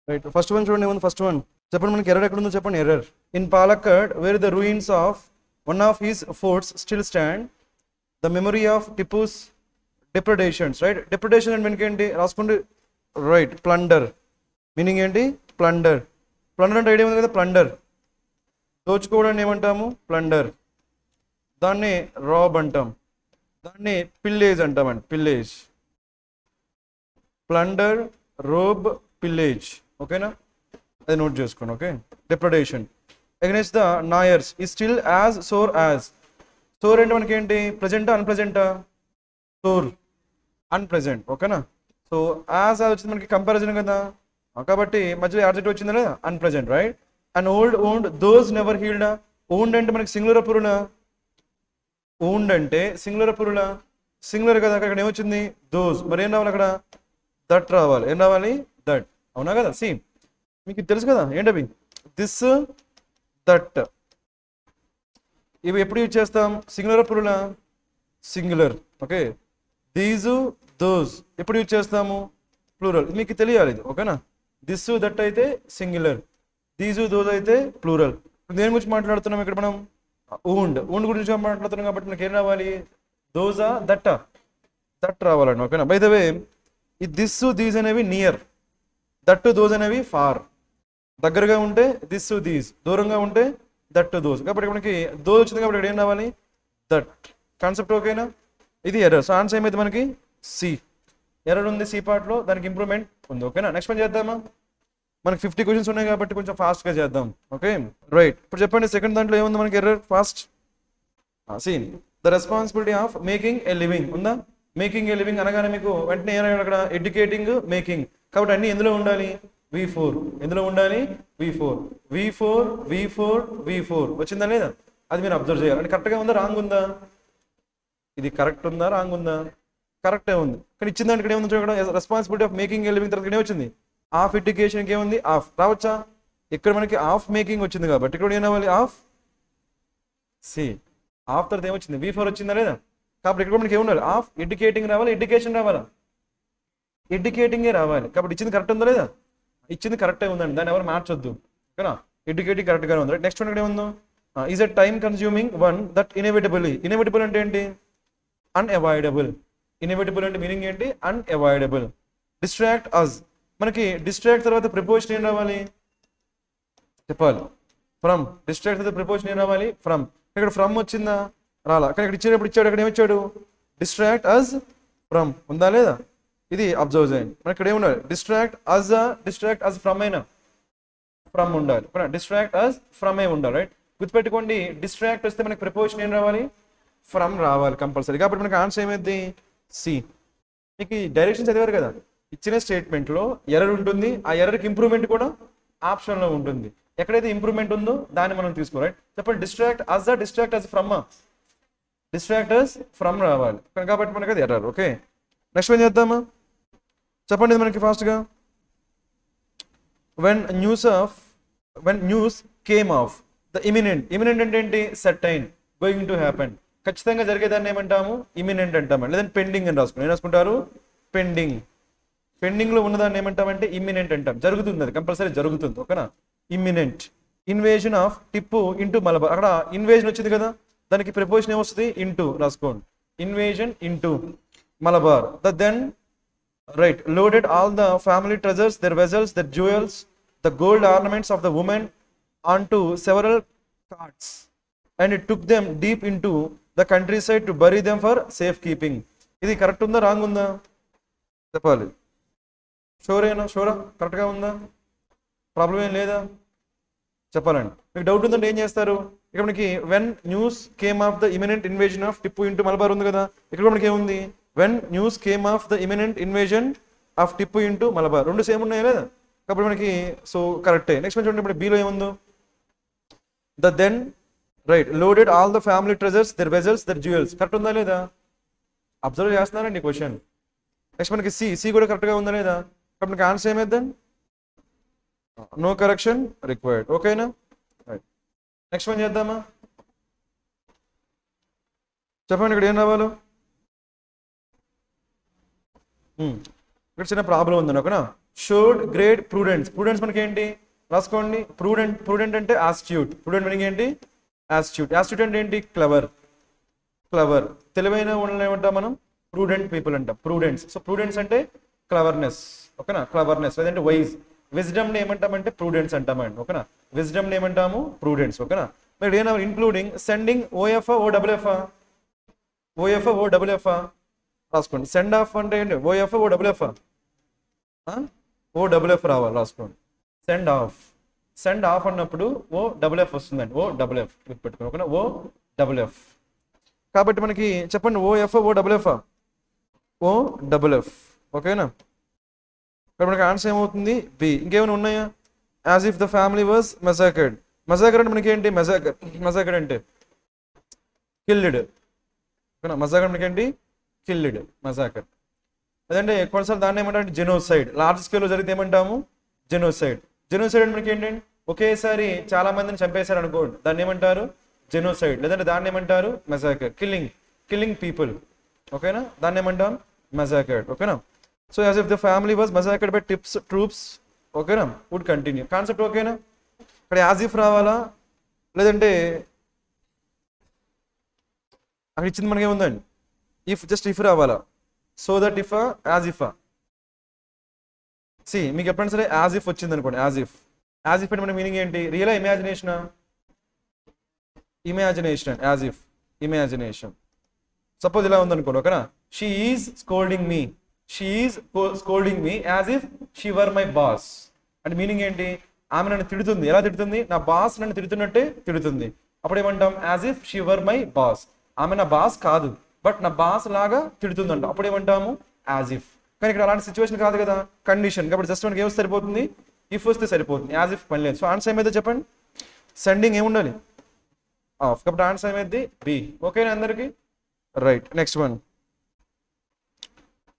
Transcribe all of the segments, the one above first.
Right first one చూడండి ఏముంది first one చెప్పండి మనకి ఎర్రర్ ఎక్కడ ఉందో చెప్పండి error in Palakkad where the ruins of one of his forts still stand the memory of Tipu's depredations right depredation అంటే మనకి ఏంటి రాసుకోండి రైట్ ప్లండర్ మీనింగ్ ఏంటి ప్లండర్ ప్లండర్ అంటే ఐడియా ఉంది కదా ప్లండర్ దోచుకోవడాన్ని ఏమంటాము ప్లండర్ దాన్ని రాబ్ అంటాం దాన్ని పిల్లేజ్ అంటామండి పిల్లేజ్ ప్లండర్ రోబ్ పిల్లేజ్ ఓకేనా అది నోట్ చేసుకోండి okay depredation against the Nairs ఈ still as sore as sore అంటే మనకి ఏంటి ప్రజెంటా అన్ప్రెజెంటా సోర్ అన్ప్రెజెంట్ ఓకేనా సో యాజ్ వచ్చింది మనకి కంపారిజన్ కదా కాబట్టి మధ్యలో యాడ్జెక్టివ్ వచ్చిందా లేదా unpleasant right and old owned those never హీల్డా ఓన్డ్ అంటే మనకి సింగులర్ పురులా ఓన్డ్ అంటే సింగులర్ పురులా సింగులర్ కదా అక్కడ ఏమొచ్చింది దోస్ మరి ఏం రావాలి అక్కడ దట్ రావాలి ఏం రావాలి దట్ అవునా కదా సేమ్ మీకు తెలుసు కదా ఏంటవి దిస్ దట్ ఇవి ఎప్పుడు యూజ్ చేస్తాం సింగులర్ పురులా సింగులర్ ఓకే దీసు దోస్ ఎప్పుడు యూజ్ చేస్తాము ప్లూరల్ మీకు తెలియాలి ఇది ఓకేనా దిస్ దట్ అయితే సింగులర్ దీసు దోస్ అయితే ప్లూరల్ దేని గురించి మాట్లాడుతున్నాం ఇక్కడ మనం ఊండ్ ఊండ్ గురించి మాట్లాడుతున్నాం కాబట్టి మనకి ఏం రావాలి దోజా దట్టా దట్ రావాలండి ఓకేనా బై ద వే ఈ దిస్ దీస్ అనేవి నియర్ దట్టు దోస్ అనేవి ఫార్ దగ్గరగా ఉంటే దిస్ దీస్ దూరంగా ఉంటే దట్టు దోస్ కాబట్టి మనకి దోస్ వచ్చింది కాబట్టి ఇక్కడ ఏం రావాలి దట్ కాన్సెప్ట్ ఓకేనా ఇది ఎర్రర్ సో ఆన్సర్ ఏమైతే మనకి సి ఎర్రర్ ఉంది సి పార్ట్లో దానికి ఇంప్రూవ్మెంట్ ఉంది ఓకేనా నెక్స్ట్ పని చేద్దామా మనకి 50 క్వశ్చన్స్ ఉన్నాయి కాబట్టి కొంచెం ఫాస్ట్గా చేద్దాం ఓకే రైట్ ఇప్పుడు చెప్పండి సెకండ్ దాంట్లో ఏముంది మనకి error fast seen the responsibility of making a living ఉందా మేకింగ్ ఏ లివింగ్ అనగానే మీకు వెంటనే ఏమైనా అక్కడ ఎడ్యుకేటింగ్ మేకింగ్ కాబట్టి అన్ని ఎందులో ఉండాలి V4 ఎందులో ఉండాలి V4 వచ్చిందా లేదా అది మీరు అబ్జర్వ్ చేయాలి అంటే కరెక్ట్గా ఉందా రాంగ్ ఉందా ఇది కరెక్ట్ ఉందా రాంగ్ ఉందా కరెక్టే ఉంది కానీ ఇచ్చిందంటే ఇక్కడ ఏముంది చూడండి responsibility of making a living తర్వాత ఇక్కడ ఏమొచ్చింది ఆఫ్ ఎడ్యుకేషన్కి ఏముంది ఆఫ్ రావచ్చా ఇక్కడ మనకి ఆఫ్ మేకింగ్ వచ్చింది కాబట్టి ఇక్కడ ఏం రావాలి ఆఫ్ సి ఆఫ్ తర్వాత ఏమొచ్చింది V4 వచ్చిందా లేదా కాబట్టి ఇక్కడ మనకి ఏముండాలి ఆఫ్ ఎడ్యుకేటింగ్ రావాలి ఎడ్యుకేషన్ రావాలా ఎడ్యుకేటింగే రావాలి కాబట్టి ఇచ్చింది కరెక్ట్ ఉందా లేదా ఇచ్చింది కరెక్టే ఉందండి దాన్ని ఎవరు మార్చొద్దు ఓకేనా ఎడ్యుకేటింగ్ కరెక్ట్గానే ఉంది నెక్స్ట్ వన్ ఇక్కడ ఏముందో is a time consuming one that inevitable అంటే ఏంటి అన్అవాయిడబుల్ ఇన్ఎవిటబుల్ అంటే మీనింగ్ ఏంటి అన్అవాయిడబుల్ డిస్ట్రాక్ట్ అస్ మనకి డిస్ట్రాక్ట్ తర్వాత ప్రిపోజిషన్ ఏం రావాలి చెప్పాలి ఫ్రమ్ డిస్ట్రాక్ట్ తర్వాత ప్రిపోజిషన్ ఏం రావాలి ఫ్రమ్ ఇక్కడ ఫ్రమ్ వచ్చిందా రాలా కానీ ఇక్కడ ఇచ్చేటప్పుడు ఇచ్చాడు అక్కడ ఏమిచ్చాడు డిస్ట్రాక్ట్ అస్ ఫ్రమ్ ఉందా లేదా ఇది అబ్జర్వ్ చేయండి మనకి ఇక్కడ ఏముండాలి డిస్ట్రాక్ట్ అస్ ఫ్రమ్ అయినా ఫ్రమ్ ఉండాలి డిస్ట్రాక్ట్ అస్ ఫ్రమ్ ఏ ఉండాలి రైట్ గుర్తుపెట్టుకోండి డిస్ట్రాక్ట్ వస్తే మనకి ప్రిపోజిషన్ ఏం రావాలి ఫ్రమ్ రావాలి కంపల్సరీ కాబట్టి మనకి ఆన్సర్ ఏమైంది సి మీకు డైరెక్షన్ చదివారు కదా ఇచ్చిన స్టేట్మెంట్లో ఎర్రర్ ఉంటుంది ఆ ఎర్రర్కి ఇంప్రూవ్మెంట్ కూడా ఆప్షన్లో ఉంటుంది ఎక్కడైతే ఇంప్రూవ్మెంట్ ఉందో దాన్ని మనం తీసుకోవాలి రైట్ చెప్పండి డిస్ట్రాక్ట్ అస్ ఫ్రమ్ రావాలి కాబట్టి మనకి అది ఎర్రర్ ఓకే నెక్స్ట్ ఏం చేద్దామా చెప్పండి మనకి ఫాస్ట్గా when news came of the imminent అంటే ఏంటి సర్టైన్ గోయింగ్ టు హ్యాపెన్ ఖచ్చితంగా జరిగేదాన్ని ఏమంటాము ఇమినెంట్ అంటామండి లేదంటే పెండింగ్ అని రాసుకుని ఏం రాసుకుంటారు పెండింగ్ లో ఉన్నదాన్ని ఏమంటామంటే ఇమ్మినెంట్ అంటాం జరుగుతుంది అది కంపల్సరీ జరుగుతుంది ఓకేనా imminent invasion of Tipu into Malabar అక్కడ ఇన్వేజన్ వచ్చింది కదా దానికి ప్రిపోజిషన్ ఏమొస్తుంది ఇంటూ రాసుకోండి invasion into Malabar then right loaded all the family treasures their vessels their jewels the gold ornaments of the women on to several carts and it took them deep into the countryside to bury them for safekeeping ఇది correct ఉందా wrong ఉందా చెప్పాలి షోరా కరెక్ట్గా ఉందా problem ఏం లేదా చెప్పాలండి మీకు డౌట్ ఉందంటే ఏం చేస్తారు ఇక్కడ మనకి when news came of the imminent invasion of Tipu into Malabar ఉంది కదా ఇక్కడ మనకి ఏముంది when news came of the imminent invasion of Tipu into Malabar రెండు సేమ్ ఉన్నాయా లేదా కాబట్టి మనకి సో కరెక్టే నెక్స్ట్ చూడండి ఇప్పుడు బీలో ఏముందో then right loaded all the family treasures their vessels their jewels correct ఉందా లేదా అబ్జర్వ్ చేస్తున్నారండి క్వశ్చన్ నెక్స్ట్ మనకి సి కూడా కరెక్ట్గా ఉందా లేదా కాబట్టి మనకి ఆన్సర్ ఏమైద్దాం నో కరెక్షన్ రిక్వైర్డ్ ఓకేనా రైట్ నెక్స్ట్ వన్ చేద్దామా చెప్పండి ఇక్కడ ఏం రావాలో ఇక్కడ చిన్న ప్రాబ్లం ఉందండి ఓకేనా షోడ్ గ్రేట్ ప్రూడెన్స్. ప్రూడెన్స్ మనకి ఏంటి రాసుకోండి. ప్రూడెంట్ అంటే ఆస్ట్యూట్. ప్రూడెంట్ మనకి ఏంటి ఆస్ట్యూట్. ఆస్ట్యూట్ అంటే ఏంటి క్లవర్. తెలివైన వాళ్ళని ఏమంటాం మనం ప్రూడెంట్ పీపుల్ అంటాం. ప్రూడెన్స్. సో ప్రూడెన్స్ అంటే క్లవర్నెస్. ఓకేనా, క్లవర్నెస్. లేదంటే వైజ్. విజ్డమ్ని ఏమంటామంటే ప్రూడెన్స్ అంటామండి. ఓకేనా, విజ్డమ్ని ఏమంటాము ప్రూడెన్స్. ఓకేనా, మరి ఏమైనా ఇంక్లూడింగ్ సెండింగ్ ఓఎఫ్ ఓడబ్ల్యూఎఫ్. ఓడబ్ల్యూఎఫ్ రాసుకోండి. సెండ్ ఆఫ్ అంటే ఏంటి ఓఎఫ్ ఓడబ్ల్యూఎఫ్. ఓడబ్ల్యూఎఫ్ రావాలి రాసుకోండి. సెండ్ ఆఫ్ అన్నప్పుడు ఓడబ్ల్యూఎఫ్ వస్తుందండి. ఓడబ్ల్యూఎఫ్ గుర్తుపెట్టుకోండి. ఓకేనా, ఓడబ్ల్యూఎఫ్. కాబట్టి మనకి చెప్పండి ఓఎఫ్ ఓడబ్ల్యూఎఫ్. ఓడబ్ల్యూఎఫ్. ఓకేనా, ఇక్కడ మనకి ఆన్సర్ ఏమవుతుంది బి. ఇంకేమైనా ఉన్నాయా? As if the family was massacred. Massacred అంటే మనకి ఏంటి మెసాకర్డ్ అంటే కిల్డ్. ఓకేనా, మెసాకర్డ్ మనకి ఏంటి కిల్డ్. మెసాకర్డ్ అదంటే కొన్నిసార్లు దాన్ని ఏమంటారు జెనోసైడ్. లార్జ్ స్కేల్లో జరిగితే ఏమంటాము జెనోసైడ్. జెనోసైడ్ అంటే మనకి ఏంటంటే ఒకేసారి చాలా మందిని చంపేశారు అనుకోండి, దాన్ని ఏమంటారు జెనోసైడ్. లేదంటే దాన్ని ఏమంటారు మెసాకర్. Killing people. ఓకేనా, దాన్ని ఏమంటాం మెసాకర్డ్. ఓకేనా, so as if the family was massacred by troops. ఓకేనా, వుడ్ కంటిన్యూ. కాన్సెప్ట్ ఓకేనా? ఇక్కడ యాజ్ ఇఫ్ రావాలా లేదంటే అక్కడ ఇచ్చింది మనకి ఏముందండి జస్ట్ ఇఫ్ రావాలా? So that if as if. C మీకు ఎప్పుడైనా సరే యాజ్ ఇఫ్ వచ్చింది అనుకోండి. యాజ్ ఇఫ్ అంటే మన మీనింగ్ ఏంటి? రియలా ఇమాజినేషనా? Imagination. As if imagination. Suppose ఇలా ఉందనుకోండి. ఓకేనా, she is scolding me as if she were my boss. అంటే మీనింగ్ ఏంటి? ఆమె నన్ను తిడుతుంది. ఎలా తిడుతుంది? నా బాస్ నన్ను తిడుతున్నట్టే తిడుతుంది. అప్పుడు ఏమంటాం as if she were my boss. ఆమె నా బాస్ కాదు, బట్ నా బాస్ లాగా తిడుతుందంట. అప్పుడు ఏమంటాము యాజ్ ఇఫ్. కానీ ఇక్కడ అలాంటి సిచ్యువేషన్ కాదు కదా, కండిషన్. కాబట్టి జస్ట్ మనకి ఏమొస్తే సరిపోతుంది ఇఫ్ వస్తే సరిపోతుంది. యాజ్ ఇఫ్ పని లేదు. సో ఆన్సర్ ఏమైతే చెప్పండి సెండింగ్ ఏముండాలి ఆఫ్. కాబట్టి ఆన్సర్ ఏమైంది బి. ఓకేనా అందరికి? రైట్. నెక్స్ట్ వన్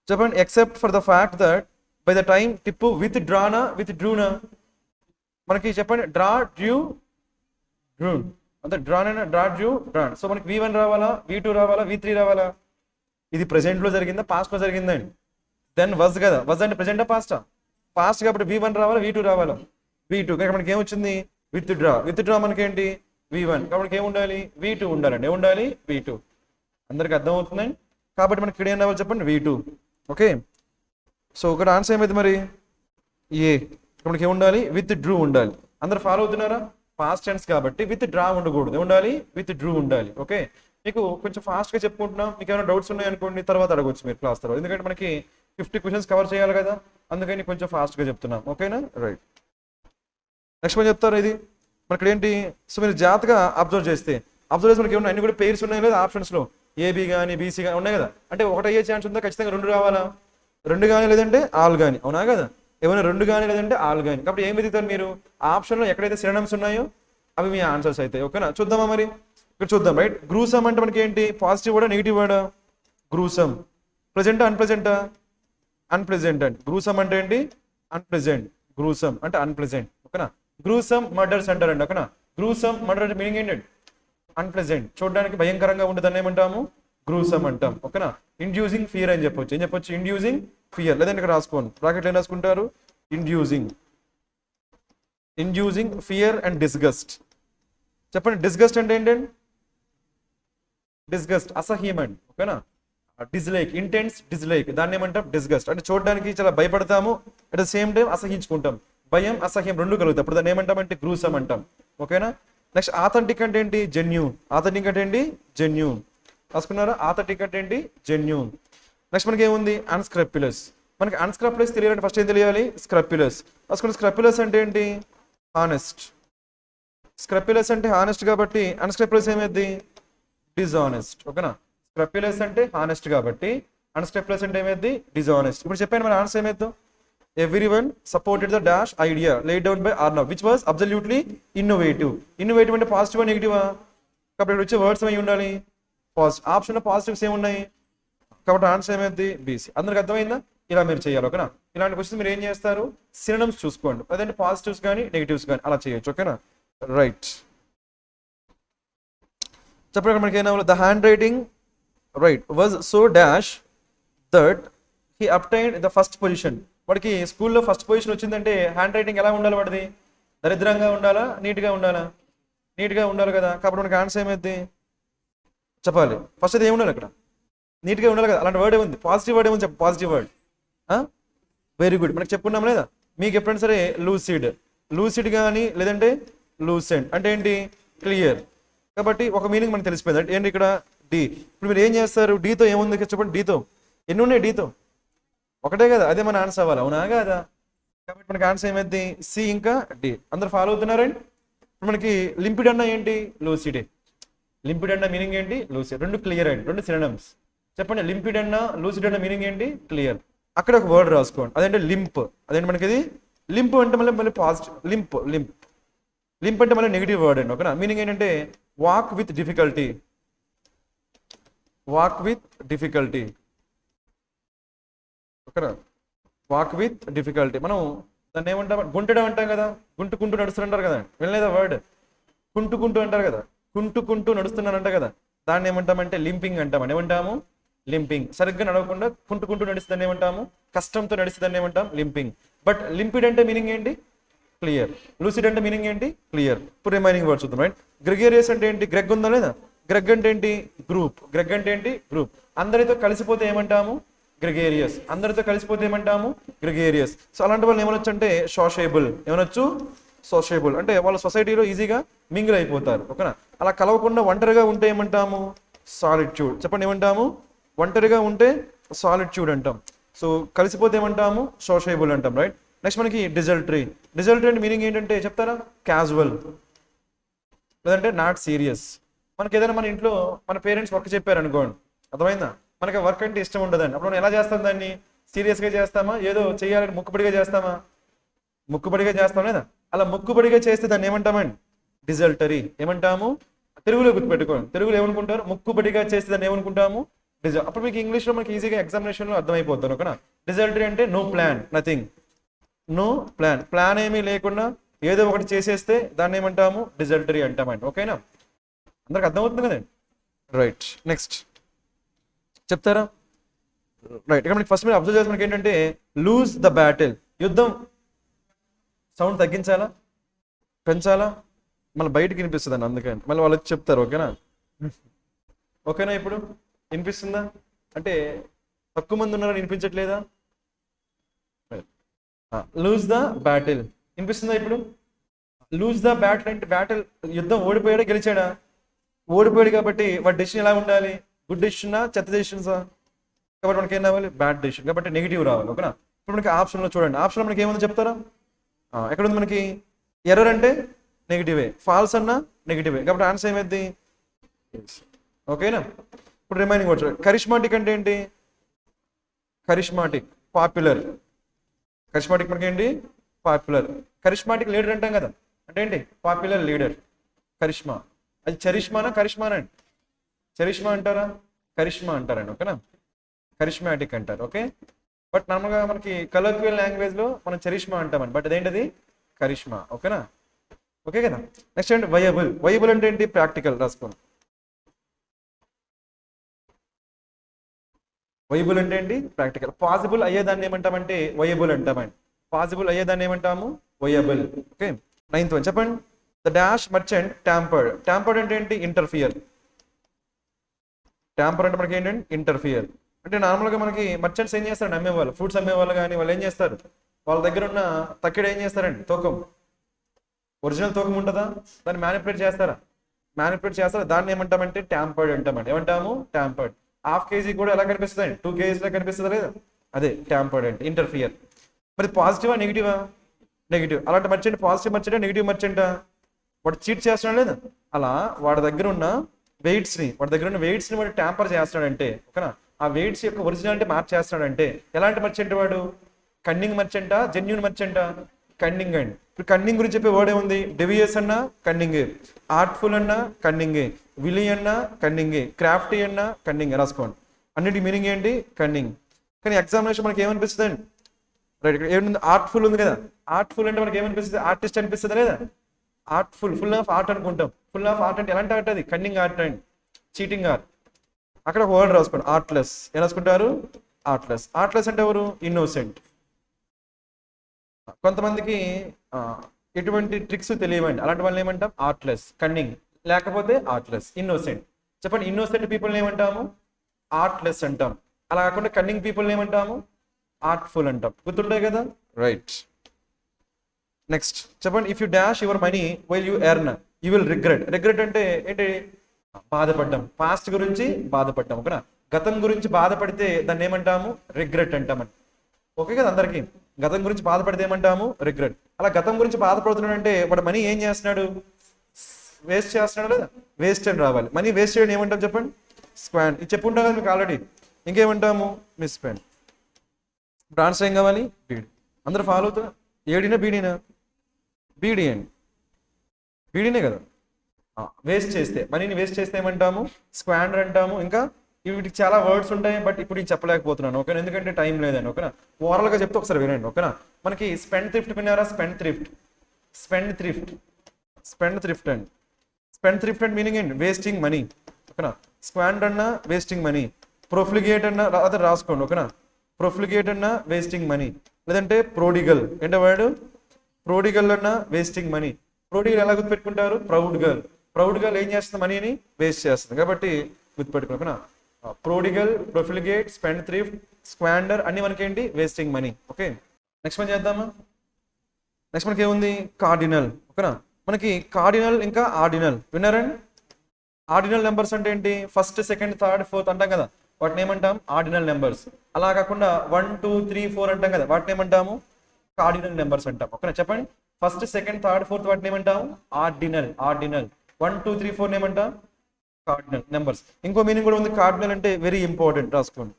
చెప్పండి. Except for the fact that by the time Tipu విత్ డ్రూనా. మనకి చెప్పండి డ్రూన్ అంటే డ్రాన్. సో మనకి V1 రావాలా, V2 రావాలా, V3 రావాలా? ఇది ప్రెసెంట్ లో జరిగిందా పాస్ట్ లో జరిగిందండి? దెన్ వజ్ కదా. వజ్ అంటే ప్రెసెంటా పాస్టా? పాస్ట్ కాబట్టి V1 రావాలా, V2 రావాలా? V2. కానీ మనకి ఏమొచ్చింది విత్ డ్రా మనకి ఏంటి V1. కాబట్టి ఏముండాలి V2 ఉండాలండి. ఏముండాలి V2. అందరికి అర్థమవుతుందండి. కాబట్టి మనకి ఇక్కడ ఏం రావాలి చెప్పండి V2. ఓకే, సో ఒకటి ఆన్సర్ ఏమైంది మరి ఏ. మనకి ఏముండాలి విత్ డ్రూ ఉండాలి. అందరు ఫాలో అవుతున్నారా? పాస్ట్ టెన్స్ కాబట్టి విత్ డ్రా ఉండకూడదు. ఉండాలి విత్ డ్రూ ఉండాలి. ఓకే, మీకు కొంచెం ఫాస్ట్గా చెప్పుకుంటున్నాం. మీకు ఏమైనా డౌట్స్ ఉన్నాయనుకోండి తర్వాత అడగొచ్చు మీరు క్లాస్ తర్వాత. ఎందుకంటే మనకి 50 క్వశ్చన్స్ కవర్ చేయాలి కదా, అందుకని కొంచెం ఫాస్ట్గా చెప్తున్నాం. ఓకేనా, రైట్. నెక్స్ట్ మనం చెప్తారు ఇది మనకి ఇక్కడ ఏంటి. సో మీరు జాగ్రత్తగా అబ్జర్వ్ చేస్తే మనకి ఏమన్నా అన్ని కూడా పేర్స్ ఉన్నాయి లేదా ఆప్షన్స్లో? ఏబి కానీ బీసీ కానీ ఉన్నాయి కదా. అంటే ఒకటి అయ్యే ఛాన్స్ ఉందా? ఖచ్చితంగా 2 రావాలా? 2 కానీ లేదంటే ఆల్ కానీ. అవునా కదా? ఏమైనా 2 కానీ లేదంటే ఆల్ కానీ. కాబట్టి ఏం వెతుకుతారు మీరు? ఆప్షన్లో ఎక్కడైతే సినోనిమ్స్ ఉన్నాయో అవి మీ ఆన్సర్స్ అవుతాయి. ఓకేనా, చూద్దామా మరి? ఇక్కడ చూద్దాం. రైట్. గ్రూసమ్ అంటే మనకి ఏంటి? పాజిటివ్ వర్డా నెగిటివ్ వర్డా? గ్రూసమ్. ప్రెజెంటా అన్ప్రెజెంటా? అన్ప్రెజెంట్ అండి. గ్రూసమ్ అంటే ఏంటి? అన్ప్రెజెంట్. గ్రూసమ్ అంటే అన్ప్రెజెంట్. ఓకేనా, గ్రూసమ్ మర్డర్స్ అంటారండి. ఓకేనా, గ్రూసమ్ మర్డర్ అంటే మీనింగ్ ఏంటండి? అన్ప్రెజెంట్, చూడడానికి భయంకరంగా ఉండదని ఏమంటాము గ్రూసమ్ అంటాం. ఓకేనా, ఇండ్యూసింగ్ ఫియర్ అని చెప్పొచ్చు. ఏం చెప్పొచ్చు? Inducing fear. లేదంటే ఇక్కడ రాసుకోండి బ్రాకెట్లో ఏం రాసుకుంటారు? Inducing fear and disgust. చెప్పండి డిస్గస్ట్ అంటే ఏంటండి? డిస్గస్ట్ అసహ్యం అండి. ఓకేనా, డిస్లైక్, ఇంటెన్స్ డిస్లైక్, దాన్ని ఏమంటాం డిస్గస్ట్. అంటే చూడడానికి చాలా భయపడతాము, అట్ ద సేమ్ టైం అసహించుకుంటాం. భయం అసహ్యం 2 కలుగుతాయి. అప్పుడు దాన్ని ఏమంటామంటే గ్రూసమ్ అంటాం. ఓకేనా, నెక్స్ట్ ఆథెంటిక్ అంటే ఏంటి? జెన్యూన్. ఆథెంటిక్ అంటే ఏంటి? జెన్యూన్. రాసుకున్నారా? ఆథెంటిక్ అంటే ఏంటి? జెన్యూన్. నెక్స్ట్ మనకి ఏముంది? అన్స్క్రప్యులస్. మనకి అన్స్క్రప్యులస్ తెలియాలంటే ఫస్ట్ ఏం తెలియాలి? స్క్రప్యులస్. రాసుకున్న స్క్రప్యులస్ అంటే ఏంటి? హానెస్ట్. స్క్రప్యులస్ అంటే హానెస్ట్ కాబట్టి అన్స్క్రప్యులస్ ఏమైంది? డిజానెస్ట్. ఓకేనా, స్క్రప్యులస్ అంటే హానెస్ట్ కాబట్టి అన్స్క్రప్యులస్ అంటే ఏమైంది? డిజానెస్ట్. ఇప్పుడు చెప్పాను మన answer ఏమైద్దాం? Everyone supported the dash idea laid down by Arnav, which was absolutely innovative. Innovative అంటే పాజిటివ్ నెగిటివా? కాబట్టి వచ్చే వర్డ్స్ ఏమి ఉండాలి? పాజిటివ్. ఆప్షన్లో పాజిటివ్స్ ఏమి ఉన్నాయి? కాబట్టి ఆన్సర్ ఏమైంది? బీసీ. అందరికి అర్థమైందా? ఇలా మీరు చేయాలి. ఓకేనా, ఇలాంటి క్వశ్చన్స్ మీరు ఏం చేస్తారు? సినోనిమ్స్ చూసుకోండి. అదంటే పాజిటివ్స్ కానీ నెగిటివ్స్ కానీ అలా చేయొచ్చు. ఓకేనా, రైట్. చెప్పండి మనకి ఏమన్నా? The hand writing right was so dash that he obtained the first position. వాడికి స్కూల్లో ఫస్ట్ పొజిషన్ వచ్చిందంటే హ్యాండ్ రైటింగ్ ఎలా ఉండాలి వాడిది? దరిద్రంగా ఉండాలా, నీట్గా ఉండాలా? నీట్గా ఉండాలి కదా. కాబట్టి మనకి ఆన్సర్ ఏమైంది చెప్పాలి. ఫస్ట్ అది ఏముండాలి అక్కడ? నీట్గా ఉండాలి కదా. అలాంటి వర్డ్ ఏముంది? పాజిటివ్ వర్డ్ ఏముంది చెప్పు, పాజిటివ్ వర్డ్. Very good. మనకి చెప్పుకున్నాం లేదా? మీకు ఎప్పుడైనా సరే లూసిడ్ కానీ లేదంటే లూసెంట్ అంటే ఏంటి? క్లియర్. కాబట్టి ఒక మీనింగ్ మనకు తెలిసిపోయింది అంటే ఏంటి ఇక్కడ డి. ఇప్పుడు మీరు ఏం చేస్తారు? డీతో ఏముంది చెప్పండి. డీతో ఎన్ని ఉన్నాయి? డీతో ఒకటే కదా, అదే మన ఆన్సర్ అవ్వాలి, అవునా కదా? కాబట్టి మనకి ఆన్సర్ ఏమైంది? సి ఇంకా డి. అందరు ఫాలో అవుతున్నారండి? ఇప్పుడు మనకి లింపిడ్ అన్న ఏంటి? లూసిడే. లింపిడ్ అన్న మీనింగ్ ఏంటి? లూసిడ్. రెండు క్లియర్ అండి, రెండు సినోనిమ్స్. చెప్పండి, లింపిడ్ అన్న లూసిడ్ అన్న మీనింగ్ ఏంటి? క్లియర్. అక్కడ ఒక వర్డ్ రాసుకోండి, అదేంటే లింప్. అదేంటి మనకి ఇది లింప్ అంటే మళ్ళీ పాజిటివ్. లింప్ అంటే మళ్ళీ నెగిటివ్ వర్డ్ అండి, ఓకేనా? మీనింగ్ ఏంటంటే వాక్ విత్ డిఫికల్టీ. ఓకేనా? Walk with difficulty. మనం దాన్ని ఏమంటాం? గుంటడం అంటాం కదా. కుంటూ నడుస్తుంటారు కదా, వెళ్ళలేదా వర్డ్? కుంటూ అంటారు కదా, కుంటూ నడుస్తున్నానంట కదా, దాన్ని ఏమంటామంటే లింపింగ్ అంటాం. ఏమంటాము? లింపింగ్. సరిగ్గా నడవకుండా కుంటూ నడుస్తుందని ఏమంటాము? కష్టంతో నడుస్తుందని ఏమంటాం? లింపింగ్. బట్ లింపిడ్ అంటే మీనింగ్ ఏంటి? క్లియర్. లూసిడ్ అంటే మీనింగ్ ఏంటి? క్లియర్. ఇప్పుడు రిమైనింగ్ వర్డ్స్ చూద్దాం. రైట్. గ్రెగేరియస్ అంటే ఏంటి? గ్రెగ్ ఉందా లేదా? గ్రెగ్ అంటే ఏంటి? గ్రూప్. గ్రెగ్ అంటే ఏంటి? గ్రూప్. అందరితో కలిసిపోతే ఏమంటాము? గ్రెగేరియస్. అందరితో కలిసిపోతే ఏమంటాము? గ్రెగేరియస్. సో అలాంటి వాళ్ళు ఏమనొచ్చు అంటే సోషియబుల్. ఏమనొచ్చు? సోషియబుల్. అంటే వాళ్ళ సొసైటీలో ఈజీగా మింగిల్ అయిపోతారు, ఓకేనా? అలా కలవకుండా ఒంటరిగా ఉంటే ఏమంటాము? సాలిట్యూడ్. చెప్పండి, ఏమంటాము? ఒంటరిగా ఉంటే సాలిట్యూడ్ అంటాం. సో కలిసిపోతే ఏమంటాము? సోషియబుల్ అంటాం, రైట్? నెక్స్ట్ మనకి డిజల్టరీ. డిజల్టరీ అంటే మీనింగ్ ఏంటంటే చెప్తారా? క్యాజువల్, లేదంటే నాట్ సీరియస్. మనకి ఏదైనా మన ఇంట్లో మన పేరెంట్స్ వర్క్ చెప్పారు అనుకోండి, అర్థమైందా? మనకి వర్క్ అంటే ఇష్టం ఉండదండి. అప్పుడు మనం ఎలా చేస్తాం దాన్ని? సీరియస్గా చేస్తామా? ఏదో చేయాలని ముక్కుబడిగా చేస్తామా? ముక్కుబడిగా చేస్తాం లేదా? అలా ముక్కుబడిగా చేస్తే దాన్ని ఏమంటామండి? డిజల్టరీ. ఏమంటాము? తెలుగులో గుర్తుపెట్టుకోండి. తెలుగులో ఏమనుకుంటారు? ముక్కుబడిగా చేస్తే దాన్ని ఏమనుకుంటాము? అప్పుడు మీకు ఇంగ్లీష్లో మనకి ఈజీగా ఎగ్జామినేషన్లో అర్థమైపోతాను, ఓకేనా? డిజల్టరీ అంటే no plan, nothing. No plan. Plan ఏమీ లేకుండా ఏదో ఒకటి చేసేస్తే దాన్ని ఏమంటాము? డిజల్టరీ అంటామండి, ఓకేనా? అందరికి అర్థమవుతుంది కదండి? రైట్. నెక్స్ట్ చెప్తారా? రైట్. ఇక్కడ మనకి ఫస్ట్ మీరు అబ్జర్వ్ చేసి మనకి ఏంటంటే లూజ్ ద బ్యాటిల్. యుద్ధం. సౌండ్ తగ్గించాలా, పెంచాలా? మళ్ళీ బయటకి వినిపిస్తుందండి, అందుకని మళ్ళీ వాళ్ళు వచ్చి చెప్తారు, ఓకేనా? ఓకేనా? ఇప్పుడు వినిపిస్తుందా? అంటే తక్కువ మంది ఉన్నారని వినిపించట్లేదా? Lose the battle. వినిపిస్తుందా ఇప్పుడు? లూజ్ ద బ్యాటిల్ అంటే బ్యాటిల్, యుద్ధం ఓడిపోయాడా గెలిచాడా? ఓడిపోయాడు. కాబట్టి వాడి డెసిషన్ ఎలా ఉండాలి? గుడ్ డెసిషనా, చెత్త డెసిషన్సా? కాబట్టి మనకి ఏం రావాలి? Bad decision. కాబట్టి నెగిటివ్ రావాలి, ఓకేనా? ఇప్పుడు మనకి ఆప్షన్లో చూడండి. ఆప్షన్లో మనకి ఏముందో చెప్తారా? ఎక్కడ ఉంది మనకి? ఎర్రర్ అంటే నెగిటివే, ఫాల్స్ అన్నా నెగిటివే. కాబట్టి ఆన్సర్ ఏమైంది? ఓకేనా? ఇప్పుడు రిమైనింగ్ వర్డ్స్. కరిష్మాటిక్ అంటే ఏంటి? Charismatic, popular. కరిష్మాటిక్ మనకి ఏంటి? పాపులర్. కరిష్మాటిక్ లీడర్ అంటాం కదా, అంటే ఏంటి? Popular leader. కరిష్మా. అది చరిష్మానా కరిష్మానా అండి? చరిష్మా అంటారా, కరిష్మా అంటారండి, ఓకేనా? కరిష్మాటిక్ అంటారు, ఓకే? బట్ నార్మల్గా మనకి కలర్క్యువల్ లాంగ్వేజ్లో మనం చరిష్మా అంటామండి, బట్ అదేంటది? కరిష్మా, ఓకేనా? ఓకే కదా? నెక్స్ట్ ఏంటి? వయబుల్. వయబుల్ అంటే ఏంటి? ప్రాక్టికల్. రాసుకోండి. వయబుల్ అంటే ఏంటి? ప్రాక్టికల్. పాసిబుల్ అయ్యేదాన్ని ఏమంటామంటే వయబుల్ అంటామండి. పాసిబుల్ అయ్యేదాన్ని ఏమంటాము? Viable, okay? 9th వన్ చెప్పండి. The dash merchant tampered. Tampered అంటే ఏంటి? ఇంటర్ఫియర్. ట్యాంపర్ అంటే మనకి ఏంటంటే ఇంటర్ఫియర్. అంటే నార్మల్గా మనకి మర్చెంట్స్ ఏం చేస్తారండి? అమ్మేవాళ్ళు, ఫ్రూట్స్ అమ్మేవాళ్ళు కానీ వాళ్ళు ఏం చేస్తారు? వాళ్ళ దగ్గర ఉన్న తక్కిడ ఏం చేస్తారండి? తూకం. ఒరిజినల్ తూకం ఉంటుందా? దాన్ని మ్యానిపులేట్ చేస్తారా? మ్యానిపులేట్ చేస్తారా? దాన్ని ఏమంటామంటే ట్యాంపర్డ్ అంటామండి. ఏమంటాము? ట్యాంపర్డ్. హాఫ్ కేజీ కూడా ఎలా కనిపిస్తుంది? 2 kgs లా కనిపిస్తుందా లేదా? అదే ట్యాంపర్డ్ అంటే ఇంటర్ఫియర్. మరి పాజిటివా నెగిటివా? నెగిటివ్. అలాంటి మర్చెంట్ పాజిటివ్ మర్చెంటా నెగిటివ్ మర్చెంటా? వాడు చీట్ చేస్తున్నాడు లేదా? అలా వాడి దగ్గర ఉన్న వెయిట్స్ని వాడు ట్యాంపర్ చేస్తున్నాడంటే, ఓకేనా? ఆ వెయిట్స్ యొక్క ఒరిజినాలిటీ మార్చేస్తున్నాడంటే ఎలాంటి మర్చెంట్ వాడు? కన్నింగ్ మర్చెంటా, జెన్యూన్ మర్చెంటా? కన్నింగ్ అండి. ఇప్పుడు కన్నింగ్ గురించి చెప్పే వర్డ్ ఏముంది? డెవియస్ అన్నా కన్నింగే, ఆర్ట్ఫుల్ అన్నా కన్నింగే, విలి అన్నా కన్నింగే, క్రాఫ్టీ అన్నా కన్నింగే. రాసుకోండి. అన్నిటి మీనింగ్ ఏంటి? కన్నింగ్. కానీ ఎగ్జామినేషన్ మనకి ఏమనిపిస్తుంది అండి? రైట్. ఇక్కడ ఏముంది? ఆర్ట్ఫుల్ ఉంది కదా. ఆర్ట్ఫుల్ అంటే మనకి ఏమనిపిస్తుంది? ఆర్టిస్ట్ అనిపిస్తుంది లేదా? ఆర్ట్ఫుల్, ఫుల్ ఆఫ్ ఆర్ట్ అనుకుంటాం. ఫుల్ ఆఫ్ ఆర్ట్ అంటే ఎలాంటి ఆర్ట్? అది కన్నింగ్ ఆర్ట్ అండి, చీటింగ్ ఆర్ట్. అక్కడ ఒక వర్డ్ రాసుకోండి, ఆర్ట్లెస్. ఏం రాసుకుంటారు? ఆర్ట్లెస్. ఆర్ట్లెస్ అంటే ఎవరు? ఇన్నోసెంట్. కొంతమందికి ఆ, ఎటువంటి ట్రిక్స్ తెలియవండి, అలాంటి వాళ్ళని ఏమంటాం ఆర్ట్లెస్, కన్నింగ్, లేకపోతే ఆర్ట్లెస్, ఇన్నోసెంట్. చెప్పండి, ఇన్నోసెంట్ పీపుల్ని ఏమంటాము ఆర్ట్లెస్ అంటాం. అలా కాకుండా కన్నింగ్ పీపుల్ని ఏమంటాము ఆర్ట్ఫుల్ అంటాం. గుర్తుంటాయి కదా, రైట్. నెక్స్ట్ చెప్పండి, if you dash your money while you earn you will regret. Regret అంటే ఏంటి, బాధపడ్డాం, పాస్ట్ గురించి బాధపడ్డాం, ఓకేనా. గతం గురించి బాధపడితే దాన్ని ఏమంటాము రిగ్రెట్ అంటామని. ఓకే కదా అందరికి, గతం గురించి బాధపడితే ఏమంటాము రిగ్రెట్. అలా గతం గురించి బాధపడుతున్నాడు అంటే వాడు మనీ ఏం చేస్తున్నాడు, వేస్ట్ చేస్తున్నాడు లేదా, వేస్ట్ అని రావాలి. మనీ వేస్ట్ చేయడం ఏమంటాం చెప్పండి, స్క్వాండ్. ఇది చెప్పుంటాం కదా మీకు ఆల్రెడీ. ఇంకేమంటాము మిస్ స్పెండ్. ఇప్పుడు ఆన్సర్ ఏం కావాలి, బీడీ. అందరూ ఫాలో అవుతా, ఏడీనా బీడీనా, బీడీ అండి, బీడీనే కదా. వేస్ట్ చేస్తే, మనీని వేస్ట్ చేస్తే ఏమంటాము స్క్వాండర్ అంటాము. ఇంకా వీటికి చాలా వర్డ్స్ ఉంటాయి, బట్ ఇప్పుడు నేను చెప్పలేకపోతున్నాను, ఓకేనా, ఎందుకంటే టైం లేదండి, ఓకేనా. ఓవరాల్గా చెప్తే ఒకసారి వినండి, ఓకేనా. మనకి స్పెండ్ థ్రిఫ్ట్ విన్నారా, spend thrift, spend thrift, spend thrift అండి. స్పెండ్ థ్రిఫ్ట్ అండ్ మీనింగ్ ఏంటి, వేస్టింగ్ మనీ, ఓకేనా. స్క్వాండర్ అన్న వేస్టింగ్ మనీ, ప్రొఫ్లిగేట్ అన్న అదే రాసుకోండి, ఓకేనా. ప్రొఫ్లిగేట్ అన్న వేస్టింగ్ మనీ, లేదంటే ప్రోడిగల్ ఏంటో వర్డ్, ప్రోడిగల్ అన్న వేస్టింగ్ మనీ. ప్రోడిగల్ ఎలా గుర్తుపెట్టుకుంటారు, ప్రౌడ్ గర్ల్. ప్రౌడ్ గర్ల్ ఏం చేస్తుంది, మనీని వేస్ట్ చేస్తుంది, కాబట్టి గుర్తుపెట్టుకో, ఓకేనా. ప్రోడిగల్, ప్రొఫిలిగేట్, స్పెండ్ థ్రిఫ్ట్, స్క్వాండర్ అన్ని మనకి ఏంటి వేస్టింగ్ మనీ. ఓకే, నెక్స్ట్ పని చేద్దామా. నెక్స్ట్ మనకి ఏముంది, కార్డినల్, ఓకేనా. మనకి కార్డినల్ ఇంకా ఆర్డినల్ విన్నారండి. ఆర్డినల్ నెంబర్స్ అంటే ఏంటి, ఫస్ట్ సెకండ్ థర్డ్ ఫోర్త్ అంటాం కదా, వాటిని ఏమంటాం ఆర్డినల్ నెంబర్స్. అలా కాకుండా 1 2 3 4 అంటాం కదా, వాటిని ఏమంటాము కార్డినల్ నెంబర్స్ అంటాం, ఓకేనా. చెప్పండి, ఫస్ట్ సెకండ్ థర్డ్ ఫోర్త్ వాటిని ఏమంటాము ఆర్డినల్, ఆర్డినల్. 1 2 3 4 ఏమంటాం కార్డినల్ నెంబర్స్. ఇంకో మీనింగ్ కూడా ఉంది, కార్డినల్ అంటే వెరీ ఇంపార్టెంట్, రాసుకోండి.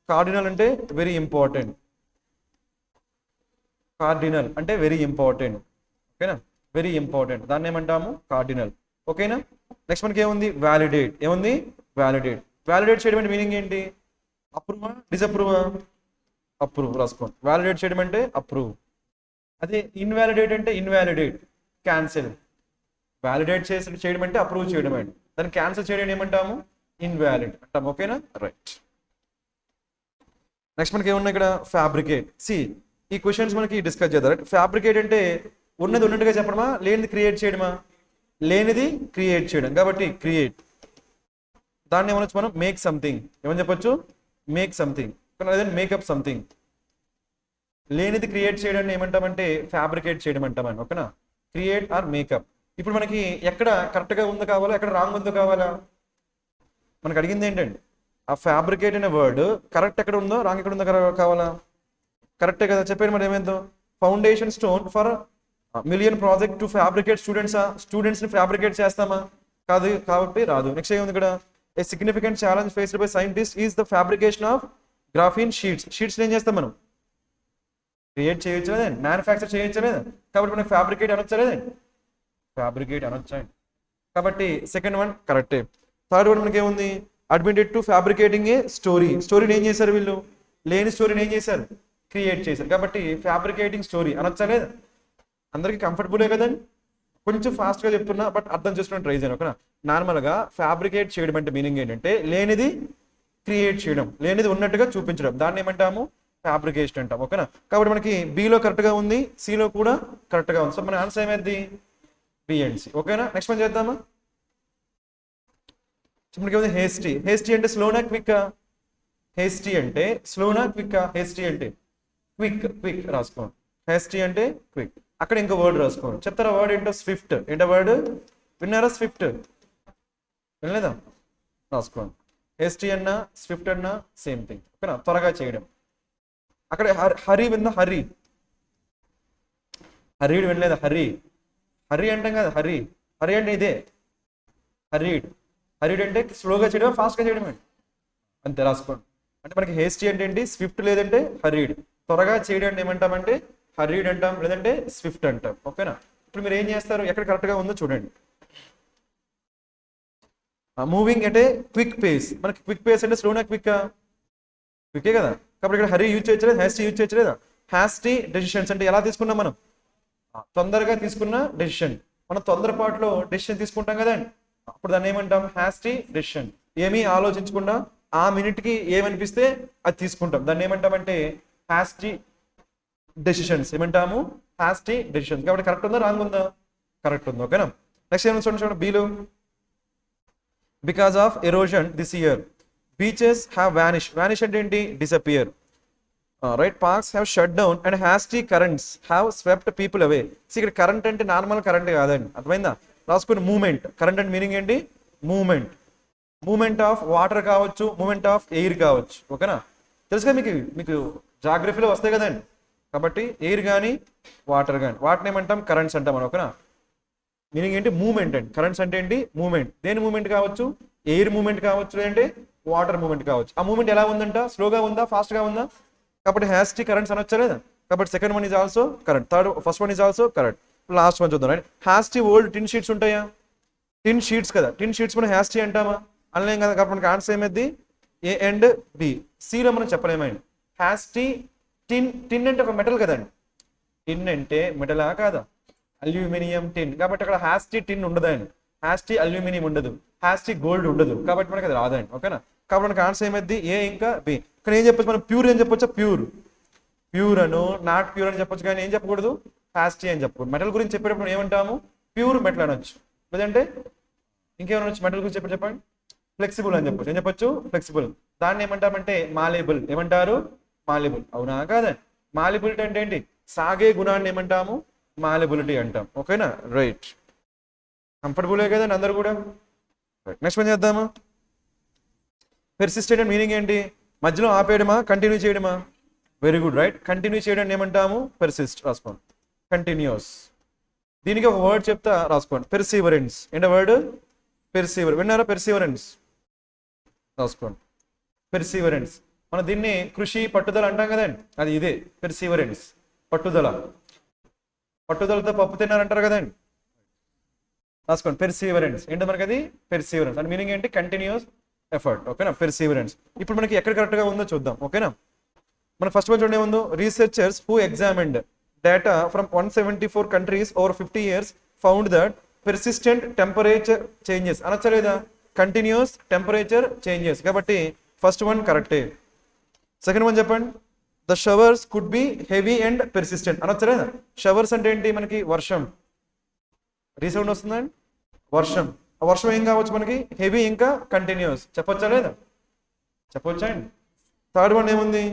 కార్డినల్ అంటే వెరీ ఇంపార్టెంట్, కార్డినల్ అంటే వెరీ ఇంపార్టెంట్, ఓకేనా, వెరీ ఇంపార్టెంట్, దాన్ని ఏమంటాము కార్డినల్, ఓకేనా. నెక్స్ట్ మనకి ఏముంది, వ్యాలిడేట్. ఏముంది, వ్యాలిడేట్. వ్యాలిడేట్ చేయడం అంటే మీనింగ్ ఏంటి, అప్రూవా డిసప్రూవా, అప్రూవ్, రాసుకోండి. వ్యాలిడేట్ చేయడం అంటే అప్రూవ్. అదే ఇన్వాలిడేట్ అంటే ఇన్వాలిడేట్, క్యాన్సిల్. వ్యాలిడేట్ చేయడం అంటే అప్రూవ్ చేయడం అండి, దాన్ని క్యాన్సిల్ చేయడం ఏమంటాము ఇన్వాలిడ్ అంటాం, ఓకేనా, రైట్. నెక్స్ట్ మనకి ఏమున్నాయి ఇక్కడ, ఫ్యాబ్రికేట్. సి ఈ క్వశ్చన్స్ మనకి డిస్కస్ చేద్దాం, రైట్. ఫ్యాబ్రికేట్ అంటే ఉన్నది ఉన్నట్టుగా చెప్పడమా, లేనిది క్రియేట్ చేయడమా, లేనిది క్రియేట్ చేయడం, కాబట్టి క్రియేట్. దాన్ని ఏమనొచ్చు మనం, మేక్ సంథింగ్. ఏమని చెప్పొచ్చు, మేక్ సంథింగ్, లేదంటే మేకప్ సంథింగ్. లేనిది క్రియేట్ చేయడాన్ని ఏమంటామంటే ఫ్యాబ్రికేట్ చేయడం అంటామని, ఓకేనా. Create are makeup. ఇప్పుడు మనకి ఎక్కడ కరెక్ట్గా ఉందో కావాలా, ఎక్కడ రాంగ్ ఉందో కావాలా, మనకు అడిగింది ఏంటండి, ఆ ఫ్యాబ్రికేట్ అనే వర్డ్ కరెక్ట్ ఎక్కడ ఉందో రాంగ్ ఎక్కడ ఉందో కావాలా, కరెక్టే కదా. చెప్పండి మరి ఏమైందో, foundation stone for million project to fabricate స్టూడెంట్స్ని ఫ్యాబ్రికేట్ చేస్తామా, కాదు, కాబట్టి రాదు. నెక్స్ట్ ఏముంది ఇక్కడ, a significant challenge faced by scientist is the fabrication of graphene sheets. Sheets ఏం చేస్తాం మనం, క్రియేట్ చేయొచ్చు లేదండి, మ్యానుఫ్యాక్చర్ చేయొచ్చు లేదా, కాబట్టి మనకి ఫ్యాబ్రికేట్ అనొచ్చా లేదండి, ఫ్యాబ్రికేట్ అనొచ్చా. కాబట్టి సెకండ్ వన్ కరెక్టే. థర్డ్ వన్ మనకి ఏముంది, admitted to fabricating A story. స్టోరీని ఏం చేశారు వీళ్ళు, లేని స్టోరీని ఏం చేశారు, క్రియేట్ చేశారు, కాబట్టి ఫ్యాబ్రికేటింగ్ స్టోరీ అనొచ్చా లేదా. అందరికీ కంఫర్టబులే కదండి, కొంచెం ఫాస్ట్గా చెప్తున్నా బట్ అర్థం చేసుకుని ట్రై చేయండి, ఓకేనా. నార్మల్గా ఫ్యాబ్రికేట్ చేయడం అంటే మీనింగ్ ఏంటంటే లేనిది క్రియేట్ చేయడం, లేనిది ఉన్నట్టుగా చూపించడం, దాన్ని ఏమంటాము ఫ్యాబ్రికేషన్ అంటాం, ఓకేనా. కాబట్టి మనకి బిలో కరెక్ట్గా ఉంది, సిలో కూడా కరెక్ట్గా ఉంది, సో మన ఆన్సర్ ఏమైంది బి అండ్ సి, ఓకేనా. నెక్స్ట్ మనం చేద్దామా. మనకి ఏముంది, హేస్టీ. హేస్టీ అంటే స్లోనా క్విక్కా, హేస్టీ అంటే స్లోనా క్విక్కా, హేస్టీ అంటే క్విక్, క్విక్ రాసుకోండి. హేస్టీ అంటే క్విక్. అక్కడ ఇంకో వర్డ్ రాసుకోండి, చెప్తారా వర్డ్ ఏంటో, స్విఫ్ట్. ఏంటో వర్డ్ విన్నారా, స్విఫ్ట్ వినలేదా, రాసుకోండి. హేస్టీ అన్నా స్విఫ్ట్ అన్నా సేమ్ థింగ్, ఓకేనా, త్వరగా చేయడం. అక్కడ హరి విందా, హరి, హరీడ్ వినలేదా, హరి, హరి అంటాం కదా, హరి, హరి అంటే ఇదే హరీడ్. హరీడ్ అంటే స్లోగా చేయడం, ఫాస్ట్గా చేయడం అండి, అంతే రాసుకోండి. అంటే మనకి హేస్టీ అంటే ఏంటి, స్విఫ్ట్ లేదంటే హరీడ్. త్వరగా చేయడం ఏమంటామంటే హరీడ్ అంటాం, లేదంటే స్విఫ్ట్ అంటాం, ఓకేనా. ఇప్పుడు మీరు ఏం చేస్తారు, ఎక్కడ కరెక్ట్గా ఉందో చూడండి. మూవింగ్ అంటే క్విక్ పేస్. మనకి క్విక్ పేస్ అంటే స్లోనా క్విక్కా, క్విక్కే కదా, కాబట్టి ఇక్కడ హరీ యూజ్ చేయట్లేదు, హ్యాస్టీ యూజ్ చేయట్లేదా. హ్యాస్టీ డెసిషన్స్ అంటే ఎలా తీసుకున్నాం మనం, తొందరగా తీసుకున్న డెసిషన్. మనం తొందరపాటులో డెసిషన్ తీసుకుంటాం కదండి, అప్పుడు దాన్ని ఏమంటాం హ్యాస్టీ డెసిషన్. ఏమీ ఆలోచించకుండా ఆ మినిట్కి ఏమనిపిస్తే అది తీసుకుంటాం, దాన్ని ఏమంటామంటే హ్యాస్టీ డెసిషన్స్ ఏమంటాము హ్యాస్టీ డెసిషన్స్. కాబట్టి కరెక్ట్ ఉందా రాంగ్ ఉందా? కరెక్ట్ ఉంది. ఓకేనా. నెక్స్ట్ ఏమైనా చూడండి బీలో, because of erosion this year beaches have vanish అంటే ఏంటి? Disappear. Right. Parks have shut down and hasty currents have swept people away. ఇక్కడ కరెంట్ అంటే నార్మల్ కరెంట్ కాదండి, అర్థమైందా? రాసుకుని మూమెంట్. కరెంట్ అంటే మీనింగ్ ఏంటి? మూమెంట్. మూమెంట్ ఆఫ్ వాటర్ కావచ్చు, మూమెంట్ ఆఫ్ ఎయిర్ కావచ్చు. ఓకేనా. తెలుసుగా మీకు, మీకు జాగ్రఫీలో వస్తాయి కదండి. కాబట్టి ఎయిర్ కానీ వాటర్ కానీ వాటిని ఏమంటాం? కరెంట్స్ అంటాం మనం. ఓకేనా. మీనింగ్ ఏంటి? మూమెంట్ అండి. కరెంట్స్ అంటే ఏంటి? మూమెంట్. దేని మూమెంట్ కావచ్చు? ఎయిర్ మూమెంట్ కావచ్చు, లేదంటే వాటర్ మూమెంట్ కావచ్చు. ఆ మూమెంట్ ఎలా ఉందంట? స్లోగా ఉందా, ఫాస్ట్గా ఉందా? కాబట్టి హ్యాస్టీ కరెంట్స్ అనొచ్చా లేదా? కాబట్టి second one is also correct. First one is also correct. Last one చూద్దాం. రైట్. హ్యాస్టీ ఓల్డ్ టిన్ షీట్స్ ఉంటాయా? టిన్ షీట్స్ కదా, టిన్ షీట్స్ మనం హ్యాస్టీ అంటామా? అనలేం కదా. కాబట్టి మనకి ఆన్సర్ ఏమైంది? A and B. సిలో మనం చెప్పలేమండి. హ్యాస్టీ టిన్. టిన్ అంటే ఒక మెటల్ కదండి. టిన్ అంటే మెటలా కాదా? అల్యూమినియం టిన్. కాబట్టి అక్కడ హ్యాస్టీ టిన్ ఉండదండి, హ్యాస్టీ అల్యూమినియం ఉండదు, హ్యాస్టీ గోల్డ్ ఉండదు. కాబట్టి మనకి అది రాదండి. ఓకేనా. కాబట్టి మనకి ఆన్సర్ ఏమైంది? ఏ ఇంకా బి. కానీ ఏం చెప్పొచ్చు మనం? ప్యూర్ ఏం చెప్పొచ్చా? ప్యూర్. ప్యూర్ అను నాట్ ప్యూర్ అని చెప్పొచ్చు, కానీ ఏం చెప్పకూడదు? హ్యాస్టీ అని చెప్పకూడదు. మెటల్ గురించి చెప్పేటప్పుడు ఏమంటాము? ప్యూర్ మెటల్ అనొచ్చు, లేదంటే ఇంకేమైనా వచ్చి మెటల్ గురించి చెప్పండి. ఫ్లెక్సిబుల్ అని చెప్పొచ్చు. ఏం చెప్పొచ్చు? ఫ్లెక్సిబుల్. దాన్ని ఏమంటామంటే మాలేబుల్. ఏమంటారు? మాలేబుల్. అవునా కాదా? మాలిబిలిటీ అంటే ఏంటి? సాగే గుణాన్ని ఏమంటాము? మాలిబిలిటీ అంటాం. ఓకేనా. రైట్. కంఫర్టబులే కదండి అందరు కూడా. రైట్. నెక్స్ట్ పని చేద్దామా? పెర్సిస్టెంట్ అంటే మీనింగ్ ఏంటి? మధ్యలో ఆపేయడమా, కంటిన్యూ చేయడమా? Very good. రైట్. కంటిన్యూ చేయడం ఏమంటాము? పెర్సిస్ట్. రాసుకోండి. కంటిన్యూస్. దీనికి ఒక వర్డ్ చెప్తా, రాసుకోండి. పెర్సివరెన్స్. ఏంటో వర్డ్? పెర్సివర్. విన్నారా? పెర్సివరెన్స్ రాసుకోండి. పెర్సివరెన్స్. మనం దీన్ని కృషి, పట్టుదల అంటాం కదండి, అది ఇదే పెర్సివరెన్స్. పట్టుదల. పట్టుదలతో పప్పు తిన్నారంటారు కదండి, రాసుకోండి. పెర్సివరెన్స్ ఏంటో మనకి అది పెర్సివరెన్స్ అంటే మీనింగ్ ఏంటి? Continuous effort. ఓకేనా. పెర్సివరెన్స్. ఇప్పుడు మనకి ఎక్కడ కరెక్ట్గా ఉందో చూద్దాం. ఓకేనా. మన ఫస్ట్ వన్ చూడండి ఏముందో. Researchers who examined data from 174 countries over 50 years found that persistent temperature changes అనొచ్చలేదా? Continuous temperature changes. కాబట్టి ఫస్ట్ వన్ కరెక్టే. సెకండ్ వన్ చెప్పండి. The showers could be heavy and persistent అనొచ్చలేదా? షవర్స్ అంటే ఏంటి? మనకి వర్షం. రీసౌండ్ వస్తుందండి, వర్షం. ఆ వర్షం ఏం కావచ్చు మనకి? హెవీ ఇంకా కంటిన్యూస్. చెప్పొచ్చా లేదా? చెప్పొచ్చా అండి. థర్డ్ వన్ ఏముంది?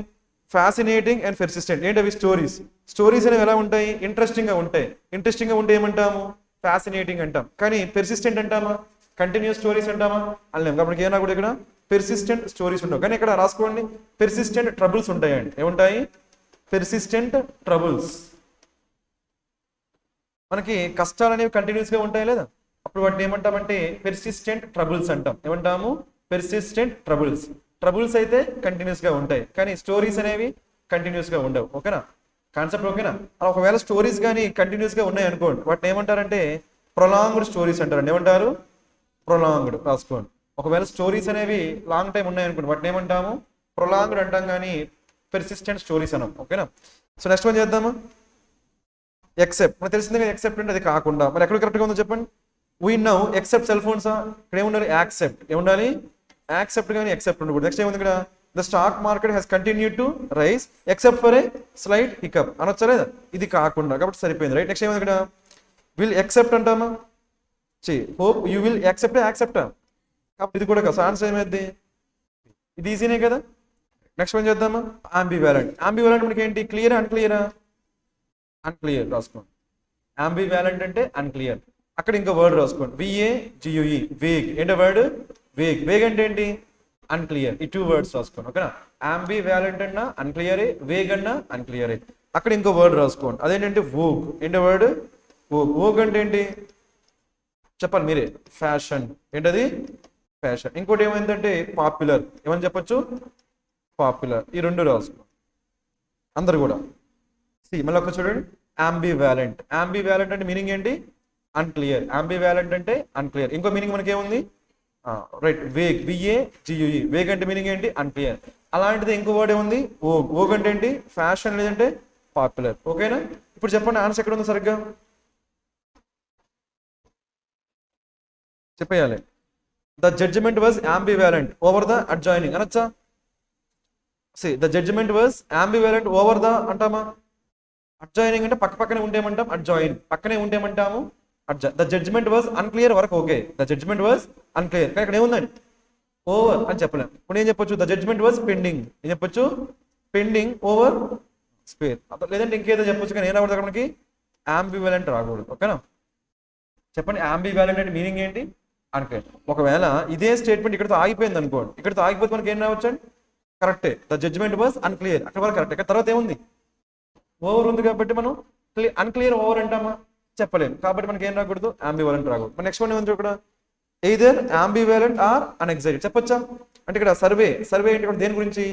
Fascinating and persistent. ఏంటి అవి? స్టోరీస్. స్టోరీస్ అనేవి ఎలా ఉంటాయి? ఇంట్రెస్టింగ్గా ఉంటాయి. ఇంట్రెస్టింగ్గా ఉంటే ఏమంటాము? ఫ్యాసినేటింగ్ అంటాం. కానీ పెర్సిస్టెంట్ అంటామా? కంటిన్యూస్ స్టోరీస్ అంటామా? అనలేము. కాబట్టి ఏమన్నా కూడా ఇక్కడ పెర్సిస్టెంట్ స్టోరీస్ ఉండవు. కానీ ఇక్కడ రాసుకోండి, పెర్సిస్టెంట్ ట్రబుల్స్ ఉంటాయండి. ఏముంటాయి? Persistent troubles. మనకి కష్టాలు అనేవి కంటిన్యూస్గా ఉంటాయి లేదా? అప్పుడు వాటిని ఏమంటామంటే పెర్సిస్టెంట్ ట్రబుల్స్ అంటాం. ఏమంటాము? Persistent troubles. ట్రబుల్స్ అయితే కంటిన్యూస్గా ఉంటాయి, కానీ స్టోరీస్ అనేవి కంటిన్యూస్గా ఉండవు. ఓకేనా. కాన్సెప్ట్ ఓకేనా. అలా ఒకవేళ స్టోరీస్ కానీ కంటిన్యూస్గా ఉన్నాయి అనుకోండి, వాటిని ఏమంటారంటే ప్రొలాంగ్డ్ స్టోరీస్ అంటారండి. ఏమంటారు? ప్రొలాంగ్డ్. రాసుకోండి. ఒకవేళ స్టోరీస్ అనేవి లాంగ్ టైం ఉన్నాయి అనుకోండి, వాటిని ఏమంటాము? ప్రొలాంగ్డ్ అంటాం, కానీ పెర్సిస్టెంట్ స్టోరీస్ అన్నాం. ఓకేనా. సో నెక్స్ట్ వన్ చేద్దామా? ఎక్సెప్ట్. మనకు తెలిసిందే కదా ఎక్సెప్ట్ అంటే. అది కాకుండా మరి ఎక్కడ కరెక్ట్గా ఉందో చెప్పండి. వీ నౌ ఎక్సెప్ట్ సెల్ ఫోన్సా? ఇక్కడ ఏముండాలి? యాక్సెప్ట్. ఏముండాలి? యాక్సెప్ట్ కానీ ఎక్సెప్ట్ ఉండకూడదు. నెక్స్ట్ ఏముంది ఇక్కడ? The stock market has continued to rise except for a slight hiccup అనొచ్చా లేదా? ఇది కాకుండా, కాబట్టి సరిపోయింది. రైట్. నెక్స్ట్ ఏముంది ఇక్కడ? విల్ ఎక్సెప్ట్ అంటామా? Hope you will accept. యాక్సెప్టా? కాబట్టి ఇది కూడా కాదు. ఆన్సర్ ఏమైంది? ఇది ఈజీనే కదా. నెక్స్ట్ ఏం చేద్దామా? అంబివాలెంట్. అంబివాలెంట్ మనకి ఏంటి? క్లియరా అన్క్లియరా? అన్క్లియర్. రాసుకోండి. అంబివాలెంట్ అంటే అన్క్లియర్. అక్కడ ఇంకో వర్డ్ రాసుకోండి. VAGUE. వేగ్. ఏంటో వర్డ్? వేగ్. వేగ్ అంటే ఏంటి? అన్క్లియర్. ఈ 2 words రాసుకోండి. ఓకేనా. అంబివాలెంట్ అన్నా అన్క్లియరే, వేగ్ అన్నా అన్క్లియరే. అక్కడ ఇంకో వర్డ్ రాసుకోండి. అదేంటంటే వోగ్. ఏంటో వర్డ్? వోగ్. వోగ్ అంటే ఏంటి చెప్పాలి మీరే? ఫ్యాషన్. ఏంటది? ఫ్యాషన్. ఇంకోటి ఏమైందంటే పాపులర్. ఏమని చెప్పొచ్చు? పాపులర్. ఈ 2 రాసుకోండి అందరు కూడా. మళ్ళీ ఒక చూడండి. అంబివాలెంట్. అంబివాలెంట్ అంటే మీనింగ్ ఏంటి? అన్క్లియర్. అంబివాలెంట్ అంటే అన్క్లియర్. ఇంకో మీనింగ్ మనకి ఏముంది? రైట్. వేగ్. VAGUE. వేగ్ అంటే మీనింగ్ ఏంటి? అన్క్లియర్. అలాంటిది ఇంకో వర్డ్ ఏముంది? ఓగ్. ఓగ్ అంటే ఏంటి? ఫ్యాషన్, లేదంటే పాపులర్. ఓకేనా. ఇప్పుడు చెప్పండి ఆన్సర్ ఎక్కడ ఉంది సరిగ్గా చెప్పేయాలి. The judgement was ambivalent over the adjoining అనొచ్చా? The judgement was ambivalent over the అంటామా? అడ్జాయినింగ్ అంటే పక్క పక్కనే ఉండేమంటాం, అడ్జాయిన్ పక్కనే ఉండేమంటాము. ద జడ్జ్మెంట్ వాజ్ అన్క్లియర్ వరకు okay, the judgement was unclear. కానీ ఇక్కడ ఏముందండి, ఓవర్ అని చెప్పలేం. ఇప్పుడు ఏం చెప్పొచ్చు, ద జడ్జ్మెంట్ వాజ్ పెండింగ్. ఏం చెప్పొచ్చు, పెండింగ్ ఓవర్ స్పేర్. లేదంటే ఇంకేదో చెప్పొచ్చు, కానీ ఏం రాకూడదు అక్కడ మనకి, అంబివాలెంట్ రాకూడదు. ఓకేనా, చెప్పండి అంబివాలెంట్ అంటే మీనింగ్ ఏంటి అంటే, ఒకవేళ ఇదే స్టేట్మెంట్ ఇక్కడతో ఆగిపోయింది అనుకోండి, ఇక్కడతో ఆగిపోతే మనకి ఏం రావచ్చు అండి, కరెక్టే, ద జడ్జ్మెంట్ వాజ్ అన్క్లియర్, అక్కడ వరకు కరెక్ట్. ఇక్కడ తర్వాత ఏముంది, ఓవర్ ఉంది కాబట్టి మనం అన్క్లియర్ ఓవర్ అంటామా, చెప్పలేము. కాబట్టి మనకి ఏం రాకూడదు, అంబివాలెంట్ రాకూడదు. మన నెక్స్ట్ వన్ ఏముంది ఇక్కడ, ఎయిదర్ అంబివాలెంట్ ఆర్ అన్ఎగ్జైటెడ్ చెప్పొచ్చా. అంటే ఇక్కడ సర్వే అంటే ఇక్కడ దేని గురించి,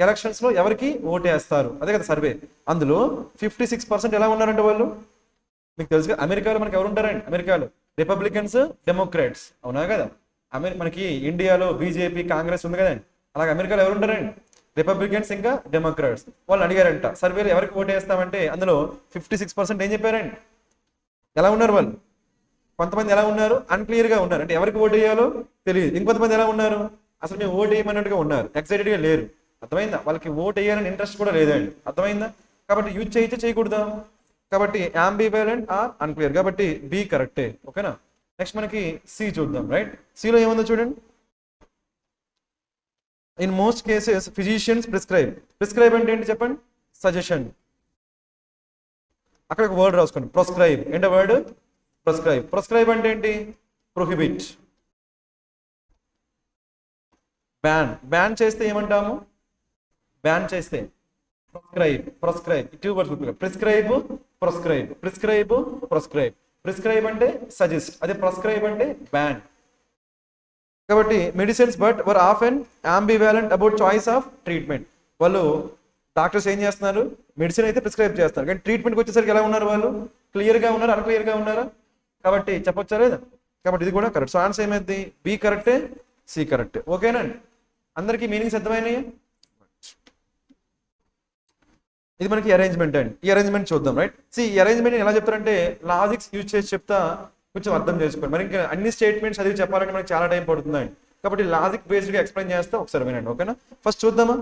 ఎలక్షన్స్ లో ఎవరికి ఓటేస్తారు అదే కదా సర్వే. అందులో 56% ఎలా ఉన్నారంటే వాళ్ళు, మీకు తెలుసు కదా అమెరికాలో మనకి ఎవరు ఉంటారండి, అమెరికాలో రిపబ్లికన్స్ డెమోక్రాట్స్, అవునా కదా. మనకి ఇండియాలో బీజేపీ కాంగ్రెస్ ఉంది కదండి, అలాగే అమెరికాలో ఎవరు ఉంటారండి, రిపబ్లికన్స్ ఇంకా డెమోక్రాట్స్. వాళ్ళు అడిగారంట సర్వేలో ఎవరికి ఓటేస్తామంటే, అందులో 56% ఏం చెప్పారండి, ఎలా ఉన్నారు వాళ్ళు, కొంతమంది ఎలా ఉన్నారు, అన్క్లియర్ గా ఉన్నారు, అంటే ఎవరికి ఓటు వేయాలో తెలియదు. ఇంకొంతమంది ఎలా ఉన్నారు, అసలు మేము ఓటు వేయమన్నట్టుగా ఉన్నారు, ఎక్సైటెడ్ గా లేరు. అర్థమైందా, వాళ్ళకి ఓటు వేయాలని ఇంట్రెస్ట్ కూడా లేదండి. అర్థమైందా, కాబట్టి యూజ్ చేయకూడదా. కాబట్టి అంబివాలెంట్ ఆర్ అన్క్లియర్, కాబట్టి బి కరెక్టే. ఓకేనా, నెక్స్ట్ మనకి సి చూద్దాం. రైట్, సిలో ఏముందో చూడండి, in most cases physicians prescribe అంటే ఏంటి చెప్పండి, సజెషన్. అక్కడ ఒక వర్డ్ రాసుకోండి, ప్రిస్క్రైబ్. ఏంటో వర్డ్, ప్రిస్క్రైబ్ అంటే ఏంటి, ప్రొహిబిట్. బ్యాన్ చేస్తే ఏమంటాము, బ్యాన్ చేస్తే ప్రిస్క్రైబ్. టూ వర్డ్స్ ప్రిస్క్రైబ్ అంటే సజెస్ట్, అదే ప్రిస్క్రైబ్ అంటే బ్యాన్. కాబట్టి medicines but were often ambivalent about choice of treatment. వాళ్ళు డాక్టర్స్ ఏం చేస్తున్నారు, మెడిసిన్ అయితే ప్రిస్క్రైబ్ చేస్తారు, కానీ ట్రీట్మెంట్కి వచ్చేసరికి ఎలా ఉన్నారు వాళ్ళు, క్లియర్గా ఉన్నారు, అన్క్లియర్గా ఉన్నారా. కాబట్టి చెప్పొచ్చా లేదా, కాబట్టి ఇది కూడా కరెక్ట్. సో ఆన్సర్ ఏమైంది, బి కరెక్టే, సి కరెక్టే. ఓకేనండి, అందరికీ మీనింగ్స్ అర్థమైనాయి. ఇది మనకి అరేంజ్మెంట్ అండి, ఈ అరేంజ్మెంట్ చూద్దాం. రైట్, ఈ అరేంజ్మెంట్ ఎలా చెప్తారంటే, లాజిక్స్ యూజ్ చేసి చెప్తా, కొంచెం అర్థం చేసుకోండి. మరి ఇంకా అన్ని స్టేట్మెంట్స్ చదివి చెప్పాలంటే మనకి చాలా టైం పడుతుందండి. కాబట్టి లాజిక్ బేస్డ్గా ఎక్స్ప్లెయిన్ చేస్తే ఒకసారి వినండి. ఓకేనా, ఫస్ట్ చూద్దామా,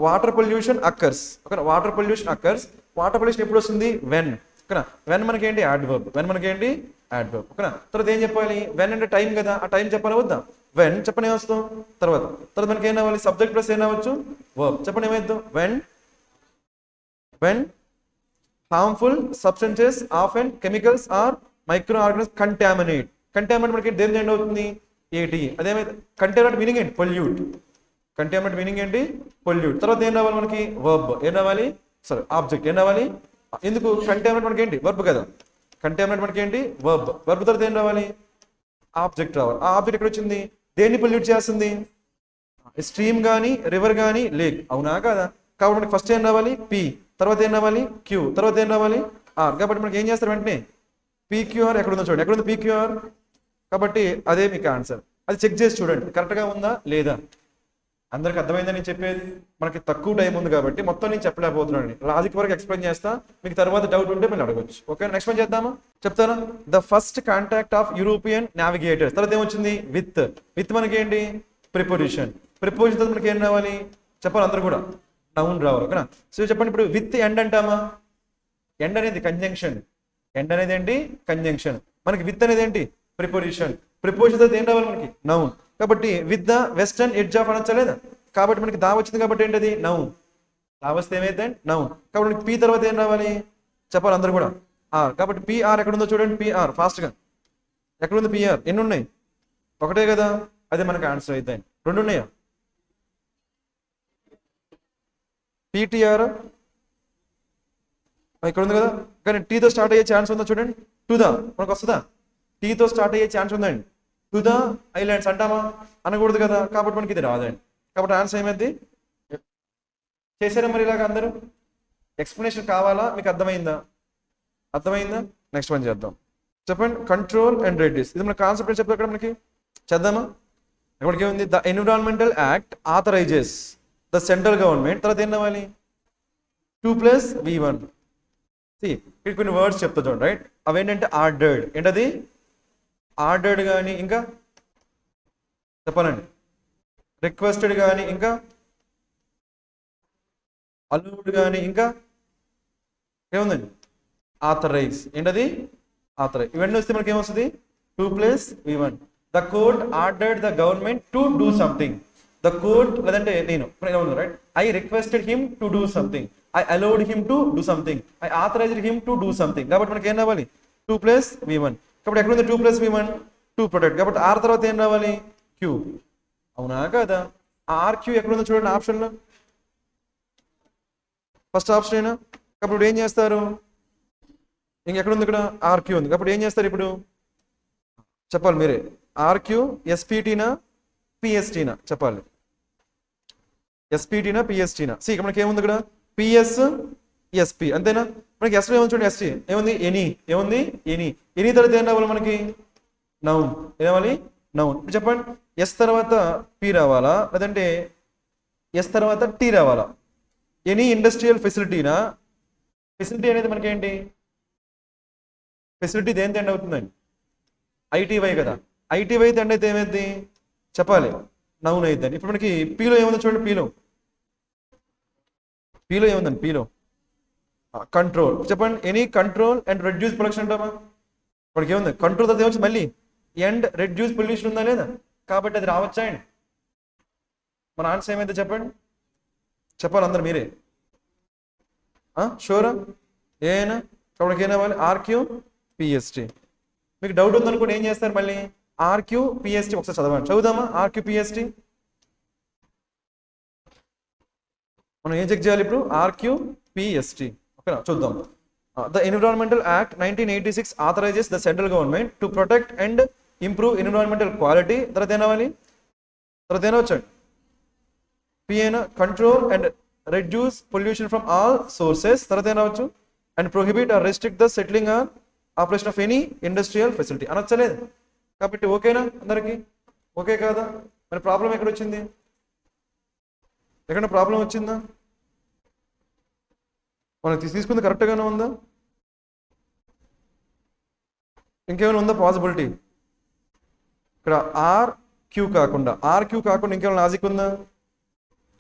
వాటర్ పొల్యూషన్ అక్కర్స్. ఓకేనా, వాటర్ పొల్యూషన్ ఎప్పుడు వస్తుంది, వెన్. ఓకేనా, వెన్ మనకి ఏంటి, యాడ్వర్బ్. ఓకేనా, తర్వాత ఏం చెప్పాలి, వెన్ అంటే టైం కదా, ఆ టైం చెప్పాలి వద్దా, వెన్ చెప్పని ఏమొస్తాం, తర్వాత మనకి ఏం రావాలి, సబ్జెక్ట్ ప్లస్ ఏం రావచ్చు, వర్బ్. చెప్పండి ఏమైద్దాం, when harmful substances often chemicals or microorganisms contaminate మనకి దేని ఎండ్ అవుతుంది, ఏటి. అదేమైతే కంటామినేట్ మీనింగ్ ఏంటి, పొల్యూట్. తర్వాత ఏం రావాలి మనకి, వర్బ్. ఏం రావాలి, ఆబ్జెక్ట్. ఏం రావాలి, ఎందుకు కంటామినేట్ మనకి ఏంటి, వర్బ్ కదా, కంటామినేట్ మనకి ఏంటి, వర్బ్. తర్వాత ఏం రావాలి, ఆబ్జెక్ట్ రావాలి. ఆ ఆబ్జెక్ట్ ఎక్కడ వచ్చింది, దేన్ని పొల్యూట్ చేస్తుంది, స్ట్రీమ్ కానీ రివర్ కానీ లేక్, అవునా కదా. కాబట్టి మనకి ఫస్ట్ ఏం రావాలి, పి. తర్వాత ఏం రావాలి, క్యూ. తర్వాత ఏం రావాలి, ఆర్. కాబట్టి మనకి ఏం చేస్తారు వెంటనే, పీక్యూఆర్ ఎక్కడ ఉందో చూడండి, ఎక్కడ ఉంది పీక్యూఆర్. కాబట్టి అదే మీకు ఆన్సర్. అది చెక్ చేసి చూడండి కరెక్ట్గా ఉందా లేదా. అందరికి అర్థమైందని నేను చెప్పేది, మనకి తక్కువ టైం ఉంది కాబట్టి మొత్తం నేను చెప్పలేకపోతున్నాను, లాజిక్ వరకు ఎక్స్ప్లెయిన్ చేస్తా, మీకు తర్వాత డౌట్ ఉంటే మీరు అడగచ్చు. ఓకే, నెక్స్ట్ వన్ చేద్దామా, చెప్తారా. The first contact of European navigators. తర్వాత ఏమొచ్చింది, విత్ మనకి ఏంటి, ప్రిపోజిషన్ తర్వాత మనకి ఏం రావాలి చెప్పాలి, అందరూ కూడా నౌన్ రావాలి. ఓకేనా, సో చెప్పండి ఇప్పుడు విత్ ఎండ్ అంటామా, ఎండ్ అనేది కంజంక్షన్, మనకి విత్ అనేది ఏంటి, ప్రిపోజిషన్ తర్వాత ఏం రావాలి మనకి, నౌన్. కాబట్టి with the western edge of అనొచ్చలేదా. కాబట్టి మనకి దా వచ్చింది కాబట్టి ఏంటది, నౌన్. దా వస్తే ఏమైతే నౌన్. కాబట్టి మనకి పి తర్వాత ఏం రావాలి చెప్పాలి అందరూ కూడా, ఆర్. కాబట్టి పిఆర్ ఎక్కడ ఉందో చూడండి, పిఆర్ ఫాస్ట్గా ఎక్కడ ఉంది, పిఆర్ ఎన్ని ఉన్నాయి, ఒకటే కదా, అదే మనకి ఆన్సర్ అయితే. రెండు ఉన్నాయా, పిటిఆర్ ఇక్కడ ఉంది కదా, కానీ టీతో స్టార్ట్ అయ్యే ఛాన్స్ ఉందా చూడండి, టు ద మనకు వస్తుందా, టీతో స్టార్ట్ అయ్యే ఛాన్స్ ఉందండి. టు ద ఐలాండ్స్ అంటామా, అనకూడదు కదా, కాబట్టి మనకి ఇది రాదండి. కాబట్టి ఆన్సర్ ఏమైంది, చేశారా మరి ఇలాగ అందరూ. ఎక్స్ప్లెనేషన్ కావాలా, మీకు అర్థమైందా, నెక్స్ట్ వన్ చేద్దాం. చెప్పండి, కంట్రోల్ అండ్ రెడ్యూస్. ఇది మన కాన్సెప్ట్ చెప్తారు ఇక్కడ మనకి, చేద్దామా. ఇక్కడికి ఉంది, the environmental act authorises the central government. తర్వాత ఏం రావాలి, 2+V1. ఇక్కడ కొన్ని వర్డ్స్ చెప్తా చూడండి. రైట్, అవేంటంటే ఆర్డర్డ్. ఏంటది, ఆర్డర్డ్ కానీ ఇంకా చెప్పాలండి, రిక్వెస్టెడ్ కానీ ఇంకా అలౌడ్ కానీ ఇంకా ఏముందండి, ఆథరైజ్ ఏంటది ఆథరైజ్. ఇవన్నీ వస్తే మనకి ఏమొస్తుంది 2 + v1. The court ordered the government to do something. The court లేదంటే నేను right, I requested him to do something, I allowed him to do something, I authorised him to do something. కాబట్టి మనకి ఏం రావాలి 2 + v1. కాబట్టి ఎక్కడ ఉంది 2 + v1 to protect. కాబట్టి ఆర్ తర్వాత ఏం రావాలి క్యూ. అవునా కదా? ఆర్ క్యూ ఎక్కడ ఉందో చూడండి ఆప్షన్లో, ఫస్ట్ ఆప్షన్ అయినా. కాబట్టి ఏం చేస్తారు, ఇంకెక్కడ ఉంది ఇక్కడ ఆర్క్యూ ఉంది. కాబట్టి ఏం చేస్తారు ఇప్పుడు చెప్పాలి మీరే. ఆర్క్యూ ఎస్పీటీనా పిఎస్టీనా చెప్పాలి. ఎస్పీటీనా పిఎస్టీనా. సి ఇక్కడ మనకి ఏముంది ఇక్కడ పిఎస్ ఎస్పీ అంతేనా. మనకి ఎస్లో ఏముంది చూడండి, ఎస్టీ ఏముంది ఎనీ, ఏముంది ఎనీ. ఎనీ తర్వాత ఏం రావాలి మనకి నౌన్. ఏమవాలి నౌన్. ఇప్పుడు చెప్పండి ఎస్ తర్వాత పి రావాలా లేదంటే ఎస్ తర్వాత టీ రావాలా? Any industrial ఫెసిలిటీనా. ఫెసిలిటీ అనేది మనకి ఏంటి, ఫెసిలిటీ దేని ఎండ్ అవుతుందండి ఐటీవై కదా. ఐటీవై ఎండ్ అయితే ఏమైంది చెప్పాలి నౌన్ అయిద్దండి. ఇప్పుడు మనకి పీలో ఏముంది చూడండి, పీలో ఏముందండి, పీలో కంట్రోల్. చెప్పండి any control and reduce pollution అంటామా. మనకి ఏముంది కంట్రోల్ తర్వాత ఏమొచ్చి మళ్ళీ అండ్ రెడ్యూస్ పొల్యూషన్ ఉందా లేదా. కాబట్టి అది రావచ్చా అండి. మన ఆన్సర్ ఏమైతే చెప్పండి, చెప్పాలి అందరు మీరే. షూరా ఏనా. కాబట్టి ఏం అవ్వాలి ఆర్క్యూ పిఎస్టీ. మీకు డౌట్ ఉందనుకోండి ఏం చేస్తారు మళ్ళీ ఆర్క్యూ పిఎస్టీ ఒకసారి చదవండి. చదువుదామా ఆర్క్యూ పిఎస్టీ. మనం ఏం చెక్ చేయాలి ఇప్పుడు ఆర్క్యూ పిఎస్టీ. ఓకేనా చూద్దాం. The environmental act 1986 authorises the central government to protect and improve environmental quality. తర్వాత ఏనవాలి, తర్వాత ఏనవచ్చండి పిఏనా control and reduce pollution from all sources. తర్వాత ఏనవచ్చు and prohibit or restrict the settling or operation of any industrial facility అనొచ్చలేదు. కాబట్టి ఓకేనా అందరికి, ఓకే కాదా. మరి ప్రాబ్లం ఎక్కడ వచ్చింది, ఎక్కడ ప్రాబ్లం వచ్చిందా, మనం తీసుకుంది కరెక్ట్గానే ఉందా, ఇంకేమైనా ఉందా పాసిబిలిటీ. ఇక్కడ ఆర్ క్యూ కాకుండా ఇంకేమైనా లాజిక్ ఉందా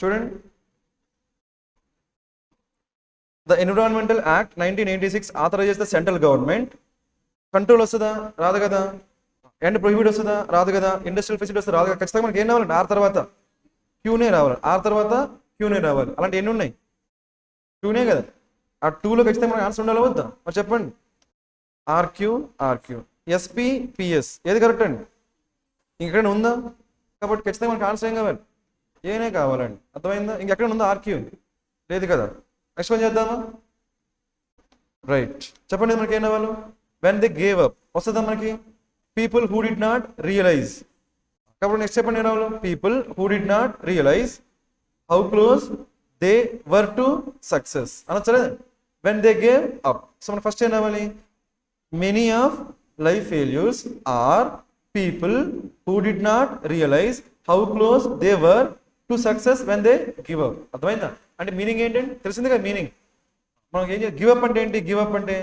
చూడండి. The environmental act 1986 authorises the central government. Control వస్తుందా రాదు కదా, అండ్ ప్రొహిబిట్ వస్తుందా రాదు కదా, ఇండస్ట్రియల్ ఫెసిలిటీ వస్తుందా రాదు కదా. ఖచ్చితంగా మనకి ఏం రావాలంటే ఆర్ తర్వాత క్యూనే రావాలి, ఆర్ తర్వాత క్యూనే రావాలి. అలాంటి ఎన్ని ఉన్నాయి క్యూనే కదా. ఆ టూలో ఖచ్చితంగా మనకి ఆన్సర్ ఉండాలి వద్దా మరి చెప్పండి. ఆర్క్యూ ఎస్పీ పిఎస్ ఏది కరెక్ట్ అండి, ఇంకెక్కడ ఉందా. కాబట్టి ఖచ్చితంగా మనకి ఆన్సర్ ఏం కావాలి ఏనే కావాలండి. అర్థమైందా. ఇంకెక్కడ ఉందా ఆర్క్యూ లేదు కదా. నెక్స్ట్ వన్ చేద్దామా. రైట్ చెప్పండి మనకి ఏం కావాలి. వెన్ దే గేవ్ అప్ వస్తుందా మనకి people who did not realise. కాబట్టి నెక్స్ట్ చెప్పండి ఏం రావాలి people who did not realise how close they were to success అనొచ్చలేదు. When they gave up. So మనకి ఫస్ట్ ఏం రావాలి many of life failures are people who did not realise how close they were to success when they give up. అర్థమైందా. అంటే meaning ఏంటంటే తెలిసింది కదా meaning. మనకి ఏం గివ్ అప్ అంటే ఏంటి, గివ్ అప్ అంటే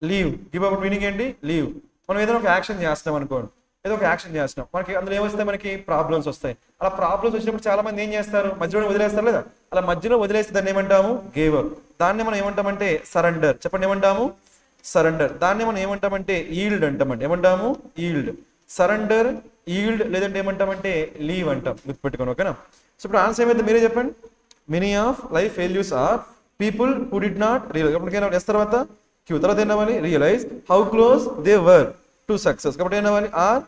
లీవ్. గివ్ అప్ మీనింగ్ ఏంటి లీవ్. మనం ఏదైనా ఒక యాక్షన్ చేస్తాం అనుకోండి, ఏదో ఒక యాక్షన్ చేస్తున్నాం, మనకి అందులో ఏమొస్తాయి మనకి ప్రాబ్లమ్స్ వస్తాయి. అలా ప్రాబ్లమ్స్ వచ్చినప్పుడు చాలా మంది ఏం చేస్తారు మధ్యలో వదిలేస్తారు లేదా. అలా మధ్యలో వదిలేస్తే దాన్ని ఏమంటాము గేవ్ అప్. దాన్ని మనం ఏమంటామంటే సరెండర్. చెప్పండి ఏమంటాము సరెండర్. దాన్ని మనం ఏమంటామంటే ఈల్డ్ అంటామంటే ఏమంటాము ఈల్డ్. సరెండర్ ఈల్డ్ లేదంటే ఏమంటామంటే లీవ్ అంటాం. గుర్తుపెట్టుకోండి ఓకేనా. సో ఇప్పుడు ఆన్సర్ ఏమైతే మీరే చెప్పండి. Many of life failures are people who did not realise. కాబట్టి ఎస్ తర్వాత క్యూ తర్వాత ఏం అవ్వాలి realise how close they were to success. కాబట్టి ఏం అవ్వాలి ఆర్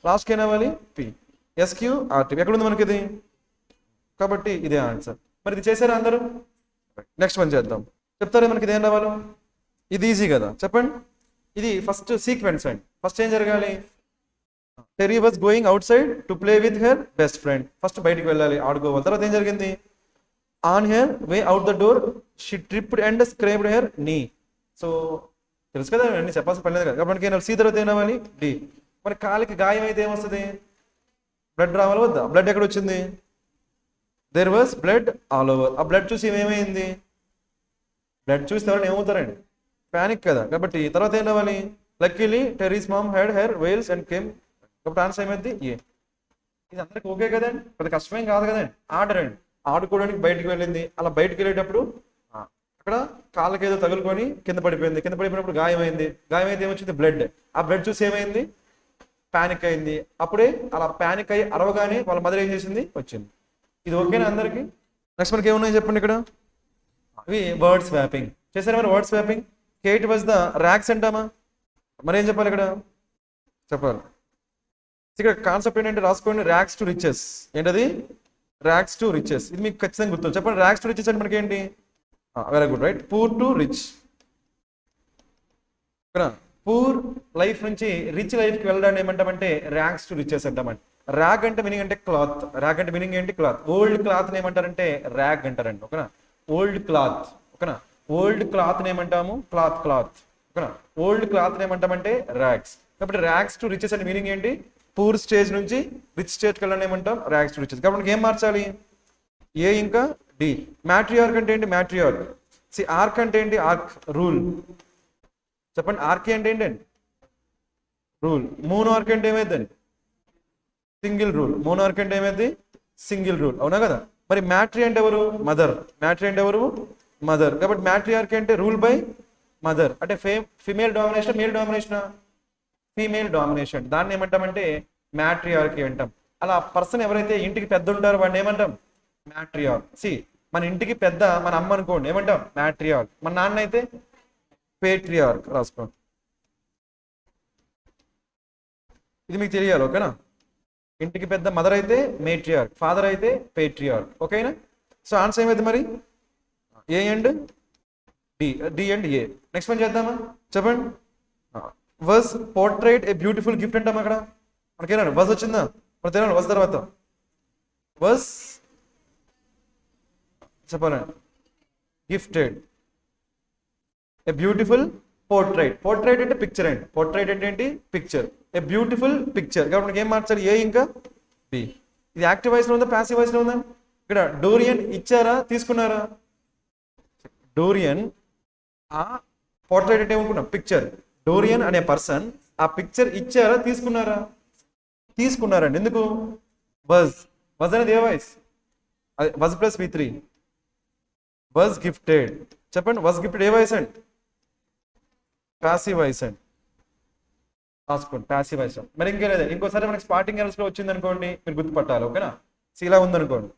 లాస్ట్కి ఏం అవ్వాలి పి ఎస్క్యూ ఆర్టీ. ఎక్కడ ఉంది మనకి ఇది. కాబట్టి ఇదే ఆన్సర్. మరి ఇది చేశారా అందరూ. నెక్స్ట్ వన్ చేద్దాం. చెప్తారా మనకి ఇదేం రావాలి. ఇది ఈజీ కదా చెప్పండి. ఇది ఫస్ట్ సీక్వెన్స్ అండి. ఫస్ట్ ఏం జరగాలి Terry was going outside to play with her best friend. First బయటికి వెళ్ళాలి ఆడుకోవాలి. తర్వాత ఏం జరిగింది on her way out the door she tripped and scraped her knee. So తెలుసు కదా అన్ని చెప్పాల్సిన పని లేదు కదా. కాబట్టి మనకి సి తర్వాత ఏం రావాలి డి. మరి కాలికి గాయం అయితే ఏమొస్తుంది బ్లడ్ రావాలి వద్దా. బ్లడ్ ఎక్కడ వచ్చింది there was blood all over. ఆ బ్లడ్ చూసి ఏమైంది బ్లడ్ చూస్తే ఎవరైనా ఏమవుతారండి ప్యానిక్ కదా. కాబట్టి తర్వాత ఏం రావాలి luckily Terry's mom had her wheels and came. కాబట్టి ఆన్సర్ ఏమైంది ఏ. ఇది అందరికి ఓకే కదండి, పెద్ద కష్టమేం కాదు కదండి. ఆర్డర్ అండి ఆడుకోవడానికి బయటకు వెళ్ళింది. అలా బయటకు వెళ్ళేటప్పుడు అక్కడ కాళ్ళకి ఏదో తగులుకొని కింద పడిపోయింది, కింద పడిపోయినప్పుడు గాయమైంది, గాయమైతే ఏమొచ్చింది బ్లడ్. ఆ బ్లడ్ చూసి ఏమైంది, పానిక్ అయింది. అప్పుడే అలా పానిక్ అయ్యి అరవగానే వాళ్ళ మదర్ ఏం చేసింది, వచ్చింది. ఇది ఓకేనా అందరికి? నెక్స్ట్ మనకి ఏమున్నాయి చెప్పండి ఇక్కడ. ఇవి వర్డ్ స్వాపింగ్ చేశారు మరి. Word swapping Kate was the racks అంటామా, మరి ఏం చెప్పాలి ఇక్కడ, చెప్పాలి. ఇక్కడ కాన్సెప్ట్ ఏంటంటే రాసుకోండి, ర్యాక్స్ టు రిచెస్. ఏంటది, ర్యాక్స్ టు రిచెస్. ఇది మీకు ఖచ్చితంగా గుర్తు. చెప్పండి ర్యాక్స్ టు రిచెస్ అంటే మనకి ఏంటి, very good right, poor to rich. Poor life నుంచి రిచ్ లైఫ్కి వెళ్ళడాన్ని ఏమంటామంటే ర్యాక్స్ టు రిచెస్ అంటామండి. ర్యాగ్ అంటే మీనింగ్ అంటే క్లాత్. ర్యాగ్ అంటే మీనింగ్ ఏంటి, క్లాత్. ఓల్డ్ క్లాత్ ఏమంటారంటే ర్యాగ్ అంటారండి, ఓకేనా. ఓల్డ్ క్లాత్, ఓకేనా. ఓల్డ్ క్లాత్ ఏమంటాము, క్లాత్ క్లాత్, ఓకేనా. ఓల్డ్ క్లాత్ ఏమంటామంటే ర్యాగ్స్. కాబట్టి ర్యాగ్స్ టు రిచెస్ అంటే మీనింగ్ ఏంటి, పూర్ స్టేజ్ నుంచి రిచ్ స్టేజ్కి వెళ్ళడం ఏమంటాం, ర్యాగ్స్ టు రిచెస్. కాబట్టి ఏం మార్చాలి, ఏ ఇంకా డి. మ్యాట్రియార్క్ అంటే ఏంటి, మ్యాట్రియార్క్. ఆర్క్ అంటే ఏంటి, ఆర్క్ రూల్. చెప్పండి ఆర్కి అంటే ఏంటండి, రూల్. మోనార్క్ అంటే ఏమైందండి, సింగిల్ రూల్. మోనార్క్ అంటే ఏమైంది, సింగిల్ రూల్, అవునా కదా. మరి మ్యాట్రీ అంటే ఎవరు, మదర్. మ్యాట్రీ అంటే ఎవరు, మదర్. కాబట్టి మ్యాట్రియార్కీ అంటే రూల్ బై మదర్. అంటే female domination, male domination, female domination. దాన్ని ఏమంటామంటే మ్యాట్రియార్కీ అంటాం. అలా పర్సన్ ఎవరైతే ఇంటికి పెద్ద ఉంటారో వాడిని ఏమంటాం, మ్యాట్రియార్క్. మన ఇంటికి పెద్ద మన అమ్మ అనుకోండి, ఏమంటాం మ్యాట్రియార్క్. మన నాన్న అయితే పేట్రియార్క్. రాసుకోండి, ఇది మీకు తెలియాలి, ఓకేనా. ఇంటికి పెద్ద మదర్ అయితే మేట్రియార్క్, ఫాదర్ అయితే పేట్రియార్క్, ఓకేనా. సో ఆన్సర్ ఏమైంది మరి, A and D, D and A. Next పని చేద్దామా, చెప్పండి. Was portrait a beautiful gift అంటాం అక్కడ. మనకేనా వాజ్ వచ్చిందా, మన తెలియాలి. వాజ్ తర్వాత వాజ్ చెప్పాలండి, gifted a beautiful portrait. Portrait అంటే పిక్చర్ అండి. పోర్ట్రైట్ అంటే ఏంటి, పిక్చర్. A beautiful picture. కాబట్టి మనకి ఏం మార్చాలి, ఏ ఇంకా బి. ఇది యాక్టివ్ వాయిస్ లో ఉందా, ప్యాసివ్ వాయిస్ లో ఉందా. ఇక్కడ డోరియన్ ఇచ్చారా, తీసుకున్నారా. డోరియన్ ఆ పోర్ట్రైట్ అంటే ఏమనుకున్నాం, పిక్చర్. డోరియన్ అనే పర్సన్ ఆ పిక్చర్ ఇచ్చారా, తీసుకున్నారా, తీసుకున్నారండి. ఎందుకు, వాజ్. వాజ్ అనేది a voice, was plus V3. Was gifted. చెప్పండి వాజ్ గిఫ్టెడ్ ఏ వాయిస్ అండి, ప్యాసివ్ వాయిస్ అండి. రాసుకోండి ప్యాసివ్ వాయిస్. మరి ఇంకేం లేదు. ఇంకోసారి మనకి స్పార్టింగ్ ఎరర్స్ లో వచ్చింది అనుకోండి, మీరు గుర్తుపట్టాలి, ఓకేనా. ఇలా ఉందనుకోండి,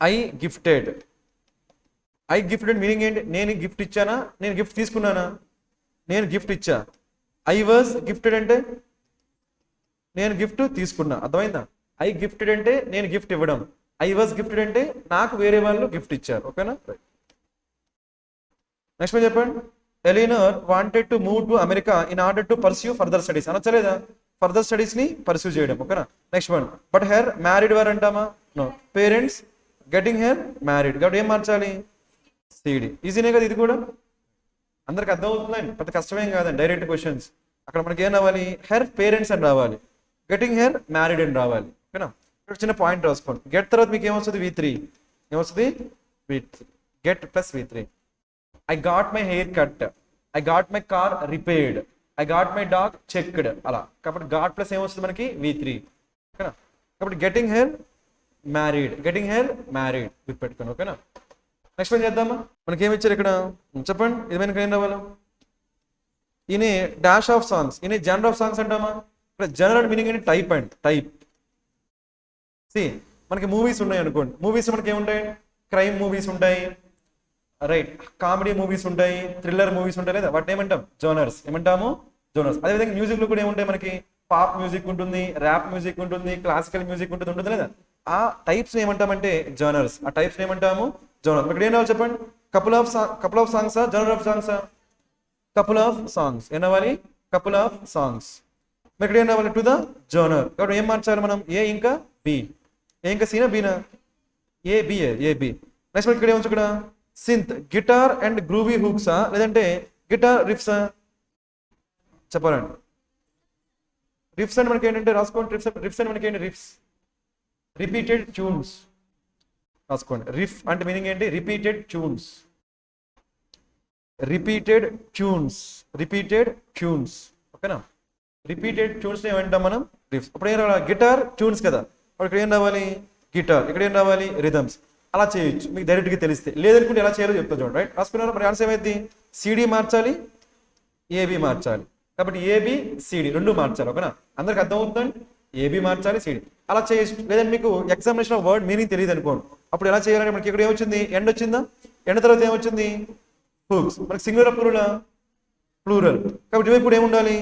I gifted. I gifted meaning ఏంటి, నేను గిఫ్ట్ ఇచ్చానా, నేను గిఫ్ట్ తీసుకున్నానా. నేను గిఫ్ట్ ఇచ్చా. ఐ వాజ్ గిఫ్టెడ్ అంటే నేను గిఫ్ట్ తీసుకున్నా, అర్థమైందా. ఐ గిఫ్టెడ్ అంటే నేను గిఫ్ట్ ఇవ్వడం. ఐ వాజ్ గిఫ్టెడ్ అంటే నాకు వేరే వాళ్ళు గిఫ్ట్ ఇచ్చారు, ఓకేనా. నెక్స్ట్ పని చెప్పండి. Eleanor wanted to move to America in order to pursue further studies. అనొచ్చలేదా, ఫర్దర్ స్టడీస్ ని పర్స్యూ చేయడం, ఓకేనా. Next one, but her married were అంటామా, no. Parents getting her married. కాబట్టి ఏం మార్చాలి, సిడి. ఈజీనే కదా ఇది కూడా, అందరికి అర్థం అవుతుందండి, పెద్ద కష్టమేం కాదండి. Direct questions. అక్కడ మనకి ఏం రావాలి, హెర్ పేరెంట్స్ అని రావాలి, గెటింగ్ హెర్ మ్యారీడ్ అని రావాలి, ఓకేనా. ఇక్కడ చిన్న పాయింట్ రాసుకోండి. గెట్ తర్వాత మీకు ఏమొస్తుంది, V3. ఏమొస్తుంది, V3. Get plus V3. I got my hair cut. I got my car repaired. I got my dog checked. అలా. కాబట్టి got ప్లస్ ఏమొస్తుంది మనకి, V3, ఓకేనా. కాబట్టి getting her married, getting her married గుర్తుపెట్టుకోండి, ఓకేనా. నెక్స్ట్ పని చేద్దామా. మనకి ఏమి ఇచ్చారు ఇక్కడ, చెప్పండి. ఇది మనకి ఏం రావాలి, ఈయన డాష్ ఆఫ్ సాంగ్స్. ఈయన జనర్ ఆఫ్ సాంగ్స్ అంటామా. ఇక్కడ జనరల్ మీనింగ్ ఏంటి, టైప్ అండ్ టైప్. మనకి మూవీస్ ఉన్నాయి అనుకోండి. మూవీస్ మనకి ఏముంటాయి, క్రైమ్ మూవీస్ ఉంటాయి, రైట్. కామెడీ మూవీస్ ఉంటాయి, థ్రిల్లర్ మూవీస్ ఉంటాయి, లేదా వాటిని ఏమంటాం, జోనర్స్. ఏమంటాము, జోనర్స్. అదేవిధంగా మ్యూజిక్ లో కూడా ఏముంటాయి మనకి, పాప్ మ్యూజిక్ ఉంటుంది, ర్యాప్ మ్యూజిక్ ఉంటుంది, క్లాసికల్ మ్యూజిక్ ఉంటుంది లేదా. ఆ టైప్స్ ఏమంటామంటే జోనర్స్. ఆ టైప్స్ ఏమంటాము, జోనర్స్. ఇక్కడ ఏం రావాలి చెప్పండి, couple of songs, genre of songs, couple of songs. ఏం రావాలి, కపుల్ ఆఫ్ సాంగ్స్. ఇక్కడ ఏం రావాలి, టు ద జోనర్. కాబట్టి ఏం మార్చాలి మనం, ఏ ఇంకా బి. ఏ ఇంకా సీనా, బీనా, ఏ బి. నెక్స్ట్ ఇక్కడ ఏమొచ్చు, ఇక్కడ సింత్, గిటార్ అండ్ గ్రూవీ హూక్సా, లేదంటే గిటార్ రిఫ్సా. చెప్పాలండి. రిఫ్స్ అంటే మనకి ఏంటంటే, రాసుకోండి. రిఫ్స్ అంటే మనకి ఏంటి, రిఫ్స్ రిపీటెడ్ ట్యూన్స్. రాసుకోండి. రిఫ్ అంటే మీనింగ్ ఏంటి, repeated tunes. Repeated tunes, repeated tunes, ఓకేనా. రిపీటెడ్ ట్యూన్స్ ఏమంటాం మనం, రిఫ్స్. అప్పుడు ఏం రావాలి, గిటార్ ట్యూన్స్ కదా. అప్పుడు ఇక్కడ ఏం రావాలి, గిటార్. ఇక్కడ ఏం రావాలి, రిథమ్స్. అలా చేయొచ్చు మీకు డైరెక్ట్గా తెలిస్తే. లేదనుకుంటే ఎలా చేయాలో చెప్తా చూడండి. రైట్, రాసుకున్నారు. మరి ఆన్సర్ ఏమైంది? సిడి మార్చాలి, ఏబి మార్చాలి. కాబట్టి ఏబి సిడి రెండు మార్చాలి. ఓకేనా, అందరికి అర్థమవుతుందండి? ఏబి మార్చాలి, సిడి అలా చేయొచ్చు. లేదంటే మీకు ఎగ్జామినేషన్ ఆఫ్ వర్డ్ మీనింగ్ తెలియదు అనుకోండి, అప్పుడు ఎలా చేయాలంటే మనకి ఇక్కడ ఏమొచ్చింది? ఎండ్ వచ్చిందా? ఎండ్ తర్వాత ఏమొచ్చింది? హుక్స్. మనకి సింగులర్ ప్లూరలా? ప్లూరల్. కాబట్టి ఇప్పుడు ఏముండాలి?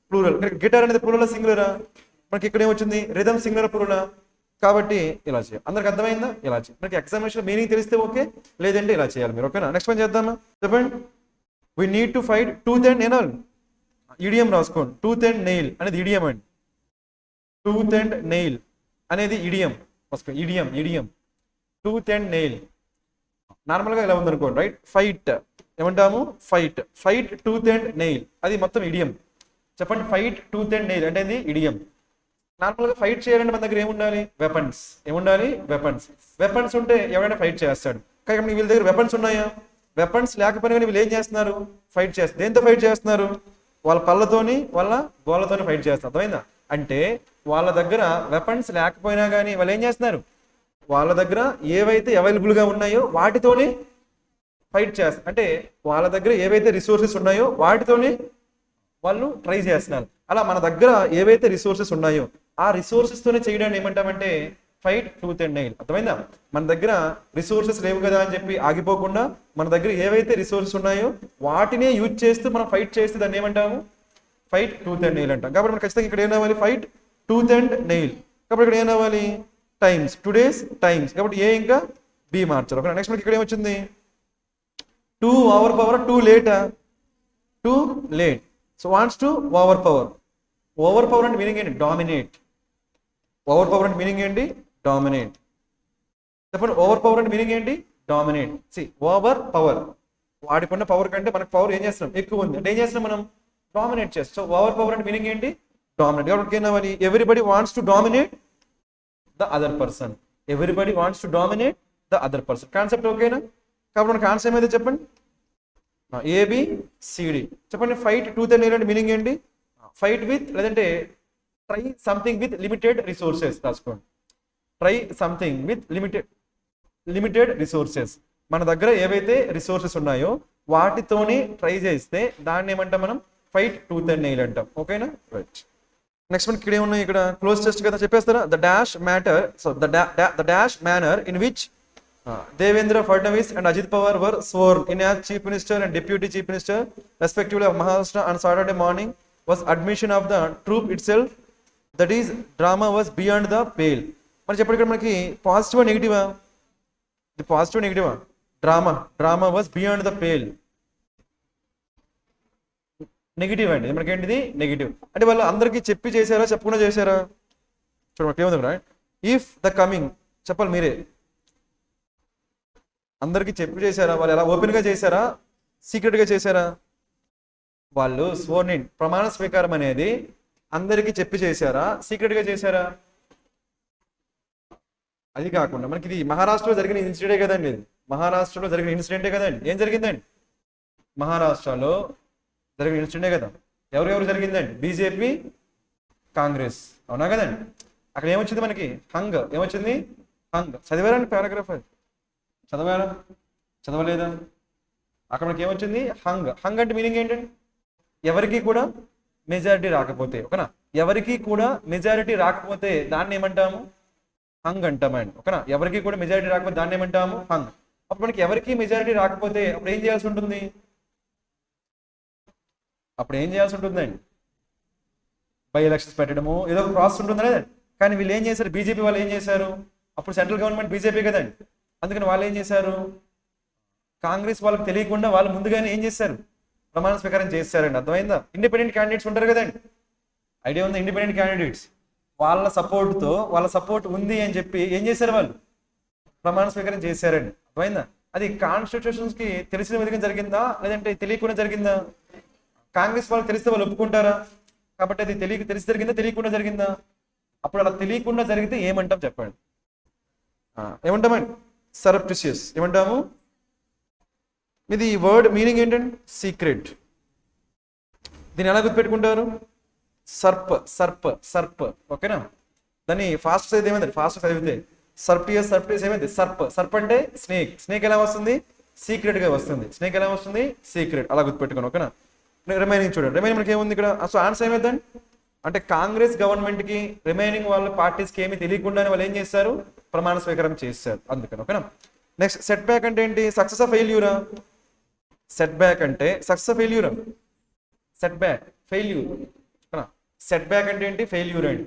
ప్లూరల్. గిటార్ అనేది ప్లూరలా సింగులరా? మనకి ఇక్కడ ఏమొచ్చింది? రిథమ్ సింగులర్ ప్లూరలా? కాబట్టి ఇలా చేయాలి. అందరికి అర్థమైందా? ఇలా చేయాలి. మనకి ఎగ్జామినేషన్ మీనింగ్ తెలిస్తే ఓకే, లేదంటే ఇలా చేయాలి మీరు. ఓకేనా, నెక్స్ట్ పని చేద్దామా? చెప్పండి. We need to fight tooth and nail. Idiom రాసుకోండి. టూత్ అండ్ నెయిల్ అనేది ఇడియం అండి. టూత్ అండ్ నెయిల్ అనేది idiom. Idiom idiom tooth and nail. నార్మల్గా ఇలా ఉందనుకోండి. రైట్, ఫైట్ ఏమంటాము? Fight. Fight tooth and nail అది మొత్తం ఇడియం. చెప్పండి, ఫైట్ టూత్ అండ్ నెయిల్ అంటే అది ఇడియం. నార్మల్గా ఫైట్ చేయాలంటే మన దగ్గర ఏముండాలి? వెపన్స్. ఏముండాలి? వెపన్స్. వెపన్స్ ఉంటే ఎవరైనా ఫైట్ చేస్తాడు. కానీ వీళ్ళ దగ్గర వెపన్స్ ఉన్నాయా? వెపన్స్ లేకపోయినా కానీ వీళ్ళు ఏం చేస్తున్నారు? ఫైట్ చేస్తారు. దేంతో ఫైట్ చేస్తున్నారు? వాళ్ళ పళ్ళతోని, వాళ్ళ గోళ్ళతోని ఫైట్ చేస్తారు. అర్థమైందా? అంటే వాళ్ళ దగ్గర వెపన్స్ లేకపోయినా కానీ వాళ్ళు ఏం చేస్తున్నారు? వాళ్ళ దగ్గర ఏవైతే అవైలబుల్గా ఉన్నాయో వాటితోనే ఫైట్ చేస్తారు. అంటే వాళ్ళ దగ్గర ఏవైతే రిసోర్సెస్ ఉన్నాయో వాటితోనే వాళ్ళు ట్రై చేస్తున్నారు. అలా మన దగ్గర ఏవైతే రిసోర్సెస్ ఉన్నాయో ఆ రిసోర్సెస్ తోనే చేయడాన్ని ఏమంటామంటే ఫైట్ టూత్ అండ్ నెయిల్. అర్థమైందా? మన దగ్గర రిసోర్సెస్ లేవు కదా అని చెప్పి ఆగిపోకుండా మన దగ్గర ఏవైతే రిసోర్సెస్ ఉన్నాయో వాటినే యూజ్ చేస్తూ మనం ఫైట్ చేస్తే దాన్ని ఏమంటాము? ఫైట్ టూత్ అండ్ నెయిల్ అంటాం. కాబట్టి మనకు ఖచ్చితంగా ఇక్కడ ఏం అవ్వాలి? Fight tooth and nail. కాబట్టి ఇక్కడ ఏం అవ్వాలి? Times, today's times. కాబట్టి ఏ ఇంకా బి మార్చారు. ఓకే, నెక్స్ట్ మనకి ఇక్కడ ఏమొచ్చింది? టూ ఓవర్ పవర్ టూ లేటా? Too late. So wants to overpower. Overpower అంటే మీనింగ్ ఏంటి? డామినేట్. ఓవర్ పవర్ అంటే మీనింగ్ ఏంటి? డామినేట్. చెప్పండి, ఓవర్ పవర్ అంటే మీనింగ్ ఏంటి? డామినేట్. సి ఓవర్ పవర్, వాడికున్న పవర్ కంటే మనకు పవర్ ఏం చేస్తున్నాం? ఎక్కువ ఉంది అంటే ఏం చేస్తున్నాం మనం? డామినేట్ చేస్తాం. సో ఓవర్ పవర్ అంటే మీనింగ్ ఏంటి? డామినేట్. కాబట్టి ఏం అవ్వాలి? Everybody wants to dominate the other person. Everybody wants to dominate the other person. Concept ఓకేనా? కాబట్టి మనకు ఆన్సర్ ఏమైతే చెప్పండి? AB CD. చెప్పండి, ఫైట్ టూత్ అండ్ నెయిల్ అంటే మీనింగ్ ఏంటి? ఫైట్ విత్, లేదంటే try something with limited resources. రాసుకోండి, try something with limited resources. మన దగ్గర ఏవైతే రిసోర్సెస్ ఉన్నాయో వాటితోనే ట్రై చేస్తే దాన్ని ఏమంటాం మనం? ఫైట్ టూత్ అండ్ నెయిల్ అంటాం. ఓకేనా? రైట్, నెక్స్ట్ మనకి ఇక్కడ ఏమున్నాయి? ఇక్కడ క్లోజ్ టెస్ట్ కదా, చెప్పేస్తారా? The dash matter, so the dash manner in which Devendra Fadnavis and Ajit Pawar were sworn in as Chief Minister and Deputy Chief Minister respectively of Maharashtra on Saturday morning was admission of the troop itself, that is drama was beyond the pale. మరి చెప్పండి, ఇక్కడ మనకి పాజిటివా నెగిటివా? ఇది positive నెగిటివా? Drama was beyond the pale. Negative అండి. మనకి ఏంటిది? నెగిటివ్. అంటే వాళ్ళు అందరికీ చెప్పి చేశారా, చెప్పకుండా చేశారా? చూడండి మనకి ఏముంది? ఇఫ్ ద కమింగ్, చెప్పాలి మీరే. అందరికీ చెప్పి చేశారా? వాళ్ళు ఎలా ఓపెన్గా చేశారా, సీక్రెట్గా చేశారా? వాళ్ళు స్వోర్న్ ఇన్, ప్రమాణ స్వీకారం అనేది అందరికీ చెప్పి చేశారా, సీక్రెట్గా చేశారా? అది కాకుండా మనకి ఇది మహారాష్ట్రలో జరిగిన ఇన్సిడెంటే కదండి. ఇది మహారాష్ట్రలో జరిగిన ఇన్సిడెంటే కదండి. ఏం జరిగిందండి? మహారాష్ట్రలో జరిగిన ఇన్సిడెంటే కదా. ఎవరెవరు జరిగిందండి? బీజేపీ, కాంగ్రెస్. అవునా కదండి? అక్కడ ఏమొచ్చింది మనకి? హంగ్. ఏమొచ్చింది? హంగ్. చదివారండి పారాగ్రాఫ్? అది చదవారా, చదవలేదా? అక్కడ మనకి ఏమొచ్చింది? హంగ్. హంగ్ అంటే మీనింగ్ ఏంటండి? ఎవరికి కూడా మెజారిటీ రాకపోతే. ఓకేనా? ఎవరికి కూడా మెజారిటీ రాకపోతే దాన్ని ఏమంటాము? హంగ్ అంటామండి. ఓకేనా? ఎవరికి కూడా మెజారిటీ రాకపోతే దాన్ని ఏమంటాము? హంగ్. అప్పుడు మనకి ఎవరికి మెజారిటీ రాకపోతే అప్పుడు ఏం చేయాల్సి ఉంటుంది? ఉంటుందండి? బై ఎలక్షన్స్ పెట్టడము, ఏదో ఒక ప్రాసెస్ ఉంటుంది కదా. కానీ వీళ్ళు ఏం చేశారు? బీజేపీ వాళ్ళు ఏం చేశారు? అప్పుడు సెంట్రల్ గవర్నమెంట్ బీజేపీ కదండి. అందుకని వాళ్ళు ఏం చేశారు? కాంగ్రెస్ వాళ్ళకి తెలియకుండా వాళ్ళు ముందుగానే ఏం చేశారు? ప్రమాణ స్వీకారం చేశారండి. అర్థమైందా? ఇండిపెండెంట్ క్యాండిడేట్స్ ఉంటారు కదండి. ఐడియా ఉంది? ఇండిపెండెంట్ క్యాండిడేట్స్ వాళ్ళ సపోర్ట్ ఉంది అని చెప్పి ఏం చేశారు? వాళ్ళు ప్రమాణ స్వీకారం చేశారండి. అర్థమైందా? అది కాన్స్టిట్యూషన్స్ కి తెలిసిన విధంగా జరిగిందా, లేదంటే తెలియకుండా జరిగిందా? కాంగ్రెస్ వాళ్ళకి తెలిస్తే వాళ్ళు ఒప్పుకుంటారా? కాబట్టి అది తెలిసి జరిగిందా, తెలియకుండా జరిగిందా? అప్పుడు అలా తెలియకుండా జరిగితే ఏమంటాం చెప్పండి? ఏమంటామండి? సర్ప్టిషియస్. ఏమంటాము? ఇది వర్డ్ మీనింగ్ ఏంటండి? సీక్రెట్. దీన్ని ఎలా గుర్తుపెట్టుకుంటారు? సర్ప్. ఓకేనా? దాన్ని ఫాస్ట్ చదివితే ఏమైంది? ఫాస్ట్ చదివితే సర్ప్టియస్ ఏమైంది సర్ప్ అంటే స్నేక్ ఎలా వస్తుంది సీక్రెట్ గా వస్తుంది స్నేక్ ఎలా వస్తుంది సీక్రెట్ అలా గుర్తుపెట్టుకోండి ఓకేనా రిమైనింగ్ చూడండి రిమైనింగ్ మనకి ఏముంది ఇక్కడ సో ఆన్సర్ ఏమైందండి అంటే కాంగ్రెస్ గవర్నమెంట్ కి రిమైనింగ్ వాళ్ళ పార్టీస్కి ఏమి తెలియకుండానే వాళ్ళు ఏం చేస్తారు ప్రమాణ స్వీకారం చేస్తారు అందుకని ఓకేనా నెక్స్ట్ సెట్ బ్యాక్ అంటే ఏంటి సక్సెస్ ఆఫ్ ఫెయిల్యూరా సెట్ బ్యాక్ అంటే సక్సెస్ ఆఫ్ ఫెయిల్యూరా setback failure setback అంటే ఏంటి ఫెయిల్యూర్ అండి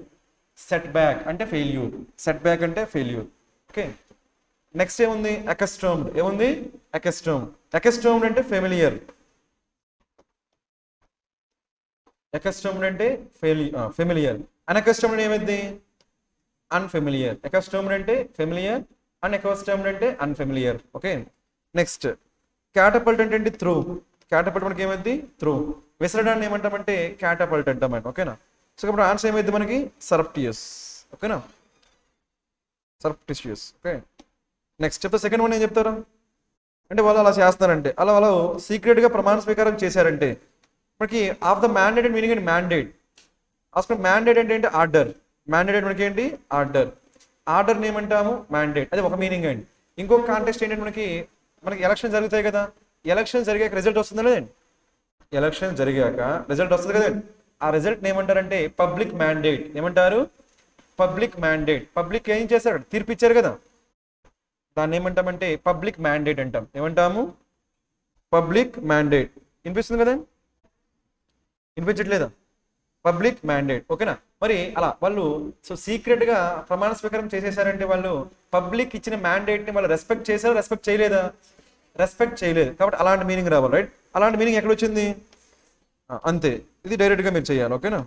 సెట్ బ్యాక్ అంటే ఫెయిల్యూర్ ఓకే నెక్స్ట్ ఏముంది అకస్టోమ్డ్ అంటే ఫెమిలియర్ అకస్టోమ్డ్ అంటే ఫెమిలియర్ అన్అకస్టోమ్డ్ ఏమైంది అన్ఫెమిలియర్ అకస్టోమ్డ్ అంటే ఫెమిలియర్ అన్అకస్టోమ్డ్ అంటే అన్ఫెమిలియర్ ఓకే నెక్స్ట్ క్యాటపల్ట్ అంటే ఏంటి త్రూ క్యాటపల్ట్ మనకి ఏమైంది త్రూ విసరడాన్ని ఏమంటామంటే క్యాటపల్ట్ అంటామండి ఓకేనా సో ఇప్పుడు ఆన్సర్ ఏమైంది మనకి సర్ప్టియస్ ఓకేనా సర్ప్టిషియస్ ఓకే నెక్స్ట్ చెప్తా సెకండ్ వన్ ఏం చెప్తారు అంటే వాళ్ళు అలా చేస్తున్నారంటే అలా వాళ్ళు సీక్రెట్గా ప్రమాణ స్వీకారం చేశారంటే మనకి of the mandated meaning and mandate అసలు మ్యాండేట్ అంటే ఏంటి ఆర్డర్ మ్యాండేట్ మనకి ఏంటి ఆర్డర్ని ఏమంటాము మ్యాండేట్ అది ఒక మీనింగ్ అండి ఇంకొక కాంటెక్స్ట్ ఏంటంటే మనకి ఎలక్షన్ జరుగుతాయి కదా ఎలక్షన్ జరిగాక రిజల్ట్ వస్తుంది లేదండి ఎలక్షన్ జరిగాక రిజల్ట్ వస్తుంది కదండి ఆ రిజల్ట్ ఏమంటారంటే పబ్లిక్ మ్యాండేట్ ఏమంటారు పబ్లిక్ ఏం చేశారు తీర్పు ఇచ్చారు కదా దాన్ని ఏమంటామంటే పబ్లిక్ మ్యాండేట్ అంటాం ఏమంటాము పబ్లిక్ మ్యాండేట్ వినిపిస్తుంది కదా వినిపించట్లేదా పబ్లిక్ మ్యాండేట్ ఓకేనా మరి అలా వాళ్ళు సో సీక్రెట్ గా ప్రమాణ స్వీకారం చేసేసారంటే వాళ్ళు పబ్లిక్ ఇచ్చిన మ్యాండేట్ ని వాళ్ళు రెస్పెక్ట్ చేశారు రెస్పెక్ట్ చేయలేదు కాబట్టి అలాంటి మీనింగ్ రావాలి రైట్ అలాంటి మీనింగ్ ఎక్కడ వచ్చింది అంతే ఇది డైరెక్ట్ గా మీరు చేయాలి ఓకేనా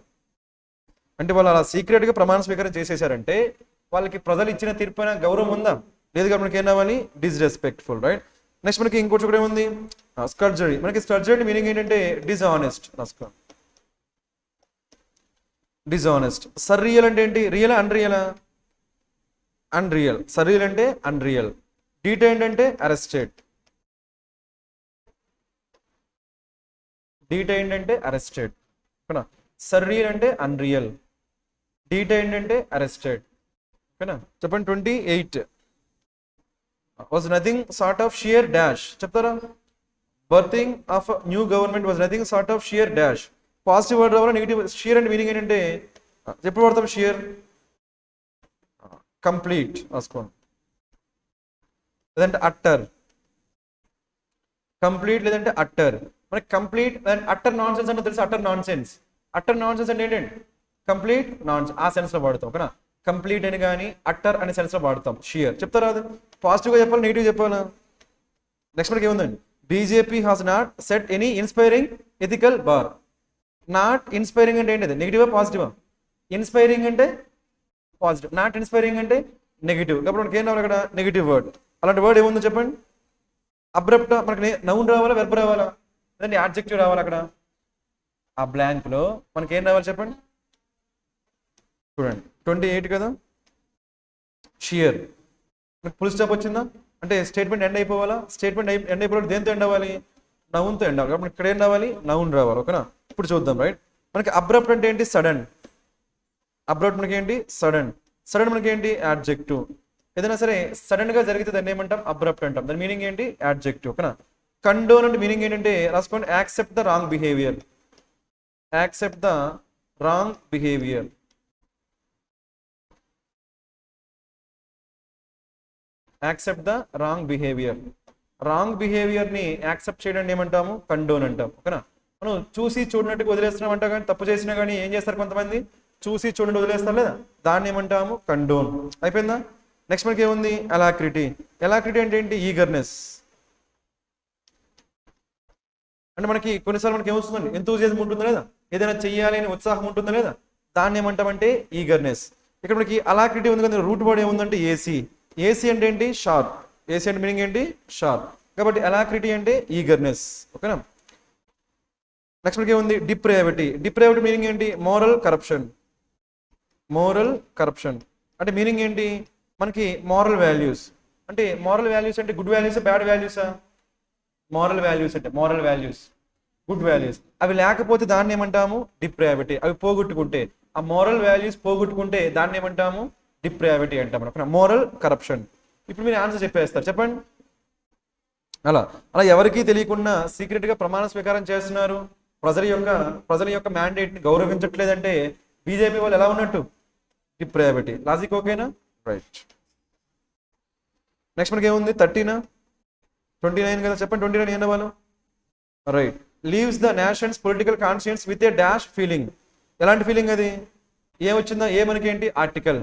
అంటే వాళ్ళు అలా సీక్రెట్ గా ప్రమాణ స్వీకారం చేసేసారంటే వాళ్ళకి ప్రజలు ఇచ్చిన తీర్పు గౌరవం ఉందా లేదు కాబట్టి మనకి ఏం రావాలి డిస్రెస్పెక్ట్ఫుల్ రైట్ నెక్స్ట్ మనకి ఇంకోటి కూడా ఏముంది స్కర్జరీ మనకి స్కర్జరీ మీనింగ్ ఏంటంటే డిజానెస్ట్ సర్రియల్ అంటే ఏంటి రియలా అన్రియల్ సర్రియల్ అంటే అన్రియల్ డీటైన్డ్ అంటే అరెస్టెడ్ ఓకేనా సర్రియల్ అంటే అన్రియల్ డీటైన్డ్ అంటే అరెస్టెడ్ ఓకేనా చెప్పండి 28 was nothing sort of sheer dash చెప్తారా birthing of a new government was nothing sort of sheer dash positive word రావాలా నెగిటివ్ షియర్ అంటే మీనింగ్ ఏంటంటే ఎప్పుడు వాడతాం షియర్ కంప్లీట్ రాసుకోండి లేదంటే లేదంటే అట్టర్ మనకి కంప్లీట్ అట్టర్ నాన్ సెన్స్ అంటే తెలుసు అట్టర్ నాన్ సెన్స్ అంటే ఏంటంటే కంప్లీట్ నాన్ ఆ సెన్స్ లో వాడతాం ఓకేనా కంప్లీట్ అని కానీ అట్టర్ అనే సెన్స్ లో వాడతాం షియర్ చెప్తారా అది పాజిటివ్గా చెప్పాలి నెగిటివ్ చెప్పాలా నెక్స్ట్ మనకి ఏముందండి BJP has not set any inspiring ethical bar not inspiring అంటే ఏంటి నెగిటివా పాజిటివా ఇన్స్పైరింగ్ అంటే పాజిటివ్ నాట్ ఇన్స్పైరింగ్ అంటే నెగిటివ్ కాబట్టి మనకి ఏం రావాలి అక్కడ నెగిటివ్ వర్డ్ అలాంటి వర్డ్ ఏముందో చెప్పండి అబ్రప్ట్ మనకి నౌన్ రావాలా వెర్బ్ రావాలా లేదంటే యాడ్జెక్టివ్ రావాలి అక్కడ ఆ బ్లాంక్ లో మనకి ఏం రావాలి చెప్పండి చూడండి 28 కదా షియర్ ఫుల్ స్టాప్ వచ్చిందా అంటే స్టేట్మెంట్ ఎండ్ అయిపోవాలా స్టేట్మెంట్ ఎండ్ అయిపోవాలి దేంతో ఎండ్ అవ్వాలి నౌన్తో ఎండ్ అవ్వాలి కాబట్టి ఇక్కడ ఏం రావాలి నౌన్ రావాలి ఓకేనా ఇప్పుడు చూద్దాం రైట్ మనకి అబ్రప్ట్ అంటే ఏంటి సడన్ మనకి ఏంటి సడన్ మనకి ఏంటి యాడ్జెక్టివ్ ఏదైనా సరే సడన్ గా జరిగితే దాన్ని ఏమంటాం అబ్రప్ట్ అంటాం దాని మీనింగ్ ఏంటి యాడ్జెక్టివ్ ఓకేనా కండోన్ అంటే మీనింగ్ ఏంటంటే రాసుకోండి accept the wrong behaviour wrong బిహేవియర్ని యాక్సెప్ట్ చేయడం ఏమంటాము కండోన్ అంటాం ఓకేనా మనం చూసి చూడనట్టుగా వదిలేస్తున్నాం అంటా కానీ తప్పు చేసినా కానీ ఏం చేస్తారు కొంతమంది చూసి చూడండి వదిలేస్తారు లేదా దాన్ని ఏమంటాము కండోన్ అయిపోయిందా నెక్స్ట్ మనకి ఏముంది అలాక్రిటీ అంటే ఏంటి ఈగర్నెస్ అంటే మనకి కొన్నిసార్లు మనకి ఏమొస్తుందండి ఎంతూజియాజం ఉంటుందా లేదా ఏదైనా చెయ్యాలి అని ఉత్సాహం ఉంటుందా లేదా దాన్ని ఏమంటామంటే ఈగర్నెస్ ఇక్కడ మనకి అలాక్రిటీ ఉంది కదా రూట్ వర్డ్ ఏముందంటే ఏసీ అంటే ఏంటి షార్ప్ ఏసీ అంటే మీనింగ్ ఏంటి షార్ప్ కాబట్టి అలాక్రిటీ అంటే ఈగర్నెస్ ఓకేనా నెక్స్ట్ మనకి ఏముంది డిప్రేవిటీ మీనింగ్ ఏంటి మోరల్ కరప్షన్ అంటే మీనింగ్ ఏంటి మనకి మోరల్ వాల్యూస్ అంటే గుడ్ వాల్యూస్ బ్యాడ్ వాల్యూసా మోరల్ వాల్యూస్ గుడ్ వాల్యూస్ అవి లేకపోతే దాన్ని ఏమంటాము డిప్రేవిటీ అవి పోగొట్టుకుంటే ఆ మోరల్ వాల్యూస్ పోగొట్టుకుంటే దాన్ని ఏమంటాము డిప్రావిటీ అంటాం మనం, మోరల్ కరప్షన్. ఇప్పుడు మీరు ఆన్సర్ చెప్పేస్తారు, చెప్పండి. అలా అలా ఎవరికీ తెలియకుండా సీక్రెట్గా ప్రమాణ స్వీకారం చేస్తున్నారు, ప్రజల యొక్క మ్యాండేట్ని గౌరవించట్లేదంటే బీజేపీ వాళ్ళు ఎలా ఉన్నట్టు? డిప్రావిటీ. లాజిక్ ఓకేనా? రైట్. నెక్స్ట్ మనకి ఏముంది? 30నా 29 కదా, చెప్పండి. 29 ఏం వాళ్ళు? Right. Leaves the nations political conscience with a dash feeling. ఎలాంటి ఫీలింగ్ అది? ఏమొచ్చిందా? ఏ మనకేంటి? ఆర్టికల్.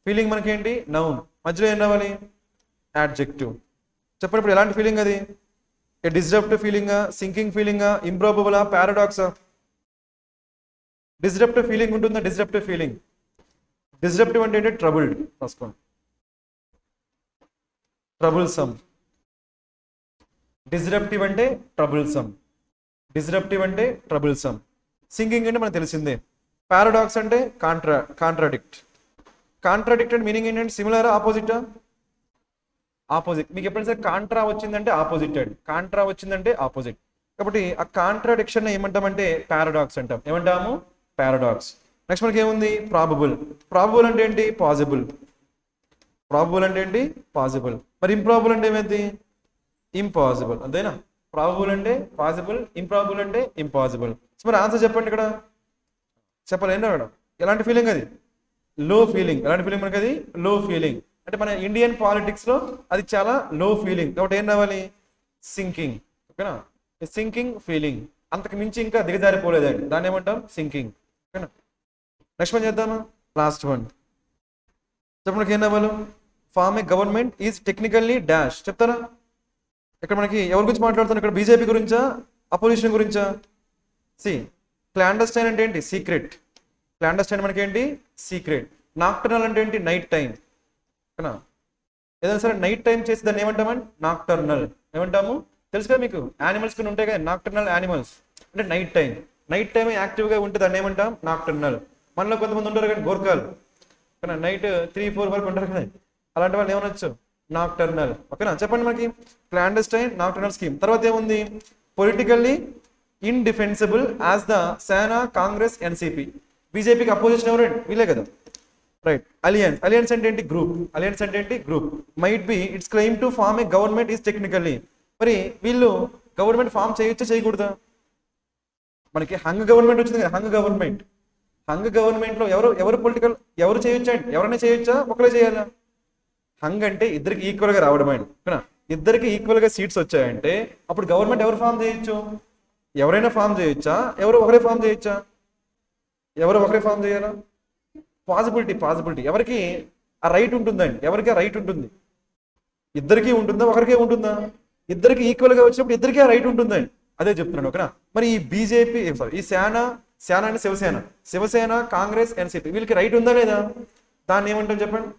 ఫీలింగ్ మనకేంటి? నౌన్. మధ్యలో ఏం రావాలి? యాడ్జెక్టివ్. చెప్పండి ఇప్పుడు ఎలాంటి ఫీలింగ్ అది? ఏ డిస్రప్టివ్ ఫీలింగా, సింకింగ్ ఫీలింగా, ఇంప్రాబబులా, పారాడాక్సా? డిస్రప్టివ్ ఫీలింగ్ ఉంటుందా? Disruptive feeling. డిస్రప్టివ్ అంటే ఏంటి? ట్రబుల్డ్. రాసుకోండి. ట్రబుల్సమ్. డిస్రప్టివ్ అంటే ట్రబుల్సమ్. డిస్రప్టివ్ అంటే ట్రబుల్సమ్. సింకింగ్ అంటే మనకు తెలిసిందే. పారాడాక్స్ అంటే కాంట్రాడిక్ట్. కాంట్రాడిక్ట్ అంటే మీనింగ్ ఏంటంటే సిమిలర్, ఆపోజిటా? ఆపోజిట్. మీకు ఎప్పుడైనా సరే కాంట్రా వచ్చిందంటే ఆపోజిట్ అండి. కాంట్రా వచ్చిందంటే ఆపోజిట్. కాబట్టి ఆ కాంట్రాడిక్షన్ ఏమంటామంటే పారాడాక్స్ అంటాం. ఏమంటాము? పారాడాక్స్. నెక్స్ట్ మనకి ఏముంది? ప్రాబబుల్. ప్రాబబుల్ అంటే ఏంటి? పాసిబుల్. ప్రాబబుల్ అంటే ఏంటి? పాసిబుల్. మరి ఇంప్రాబుల్ అంటే ఏమైంది? ఇంపాసిబుల్. అంతేనా? ప్రాబబుల్ అంటే పాసిబుల్, ఇంప్రాబుల్ అంటే ఇంపాసిబుల్. సో మరి ఆన్సర్ చెప్పండి ఇక్కడ. చెప్పాలి ఏంటో మేడం? ఎలాంటి ఫీలింగ్ అది? లో ఫీలింగ్. ఎలాంటి ఫీలింగ్ మనకి అది? లో ఫీలింగ్. అంటే మన ఇండియన్ పాలిటిక్స్ లో అది చాలా లో ఫీలింగ్. కాబట్టి ఏం రావాలి? సింకింగ్. ఓకేనా? Sinking feeling. అంతకు మించి ఇంకా దిగజారిపోలేదండి, దాన్ని ఏమంటాం? సింకింగ్. ఓకేనా? నెక్స్ట్ వన్ చేద్దామా? లాస్ట్ వన్ చెప్పండి. ఏం రావాలి? Form a government is technically dash. చెప్తారా? ఇక్కడ మనకి ఎవరి గురించి మాట్లాడుతున్నాం? ఇక్కడ బీజేపీ గురించా, అపోజిషన్ గురించా? సి క్లాండస్టైన్ అంటే ఏంటి? సీక్రెట్. క్లాండస్టైన్ మనకి ఏంటి? సీక్రెట్. నాక్టర్నల్ అంటే ఏంటి? Night time. ఓకేనా? ఏదైనా సరే నైట్ టైం చేసి దాన్ని ఏమంటామని? నాక్టర్నల్. ఏమంటాము? తెలుసు కదా మీకు, యానిమల్స్ కొన్ని ఉంటాయి కదా నాక్టర్నల్ యానిమల్స్, అంటే నైట్ టైం. నైట్ టైం యాక్టివ్గా ఉంటే దాన్ని ఏమంటాం? నాక్టర్నల్. మనలో కొంతమంది ఉంటారు కానీ గోర్ఖాలు, ఓకేనా, నైట్ 3-4 వరకు ఉంటారు కదా, అలాంటి వాళ్ళు ఏమనొచ్చు? నాక్టర్నల్. ఓకేనా? చెప్పండి మనకి క్లాండస్టైన్, నాక్టర్నల్ స్కీమ్. తర్వాత ఏముంది? పొలిటికల్లీ ఇండిఫెన్సిబుల్ యాజ్ ద సేనా, కాంగ్రెస్, ఎన్సిపి. బీజేపీకి అపోజిషన్ ఎవరండి? వీళ్ళే కదా. రైట్. అలియన్స్. అలియన్స్ అంటే ఏంటి? గ్రూప్. అలియన్స్ అంటే ఏంటి? Group. Might be its claim to form a government is technically. మరి వీళ్ళు గవర్నమెంట్ ఫామ్ చేయొచ్చా, చేయకూడదా? మనకి హంగ్ గవర్నమెంట్ వచ్చింది కదా, హంగ్ గవర్నమెంట్. హంగ్ గవర్నమెంట్ లో ఎవరు పొలిటికల్ ఎవరు చేయొచ్చా? ఎవరైనా చేయొచ్చా, ఒకరే చేయాలా? హంగ్ అంటే ఇద్దరికి ఈక్వల్ గా రావడం అండి. ఓకేనా? ఇద్దరికి ఈక్వల్ గా సీట్స్ వచ్చాయంటే అప్పుడు గవర్నమెంట్ ఎవరు ఫామ్ చేయొచ్చు? ఎవరైనా ఫామ్ చేయొచ్చా? ఒకరే ఫామ్ చేయొచ్చా? ఒకరే ఫామ్ చేయాలా? పాసిబిలిటీ. ఎవరికి ఆ రైట్ ఉంటుందండి? ఎవరికి ఆ రైట్ ఉంటుంది? ఇద్దరికీ ఉంటుందా, ఒకరికే ఉంటుందా? ఇద్దరికి ఈక్వల్ గా వచ్చినప్పుడు ఇద్దరికీ ఆ రైట్ ఉంటుందండి. అదే చెప్తున్నాను. ఓకేనా? మరి ఈ బీజేపీ ఈ సేన అంటే శివసేన, కాంగ్రెస్, ఎన్సిపి వీళ్ళకి రైట్ ఉందా లేదా? దాన్ని ఏమంటాం చెప్పండి?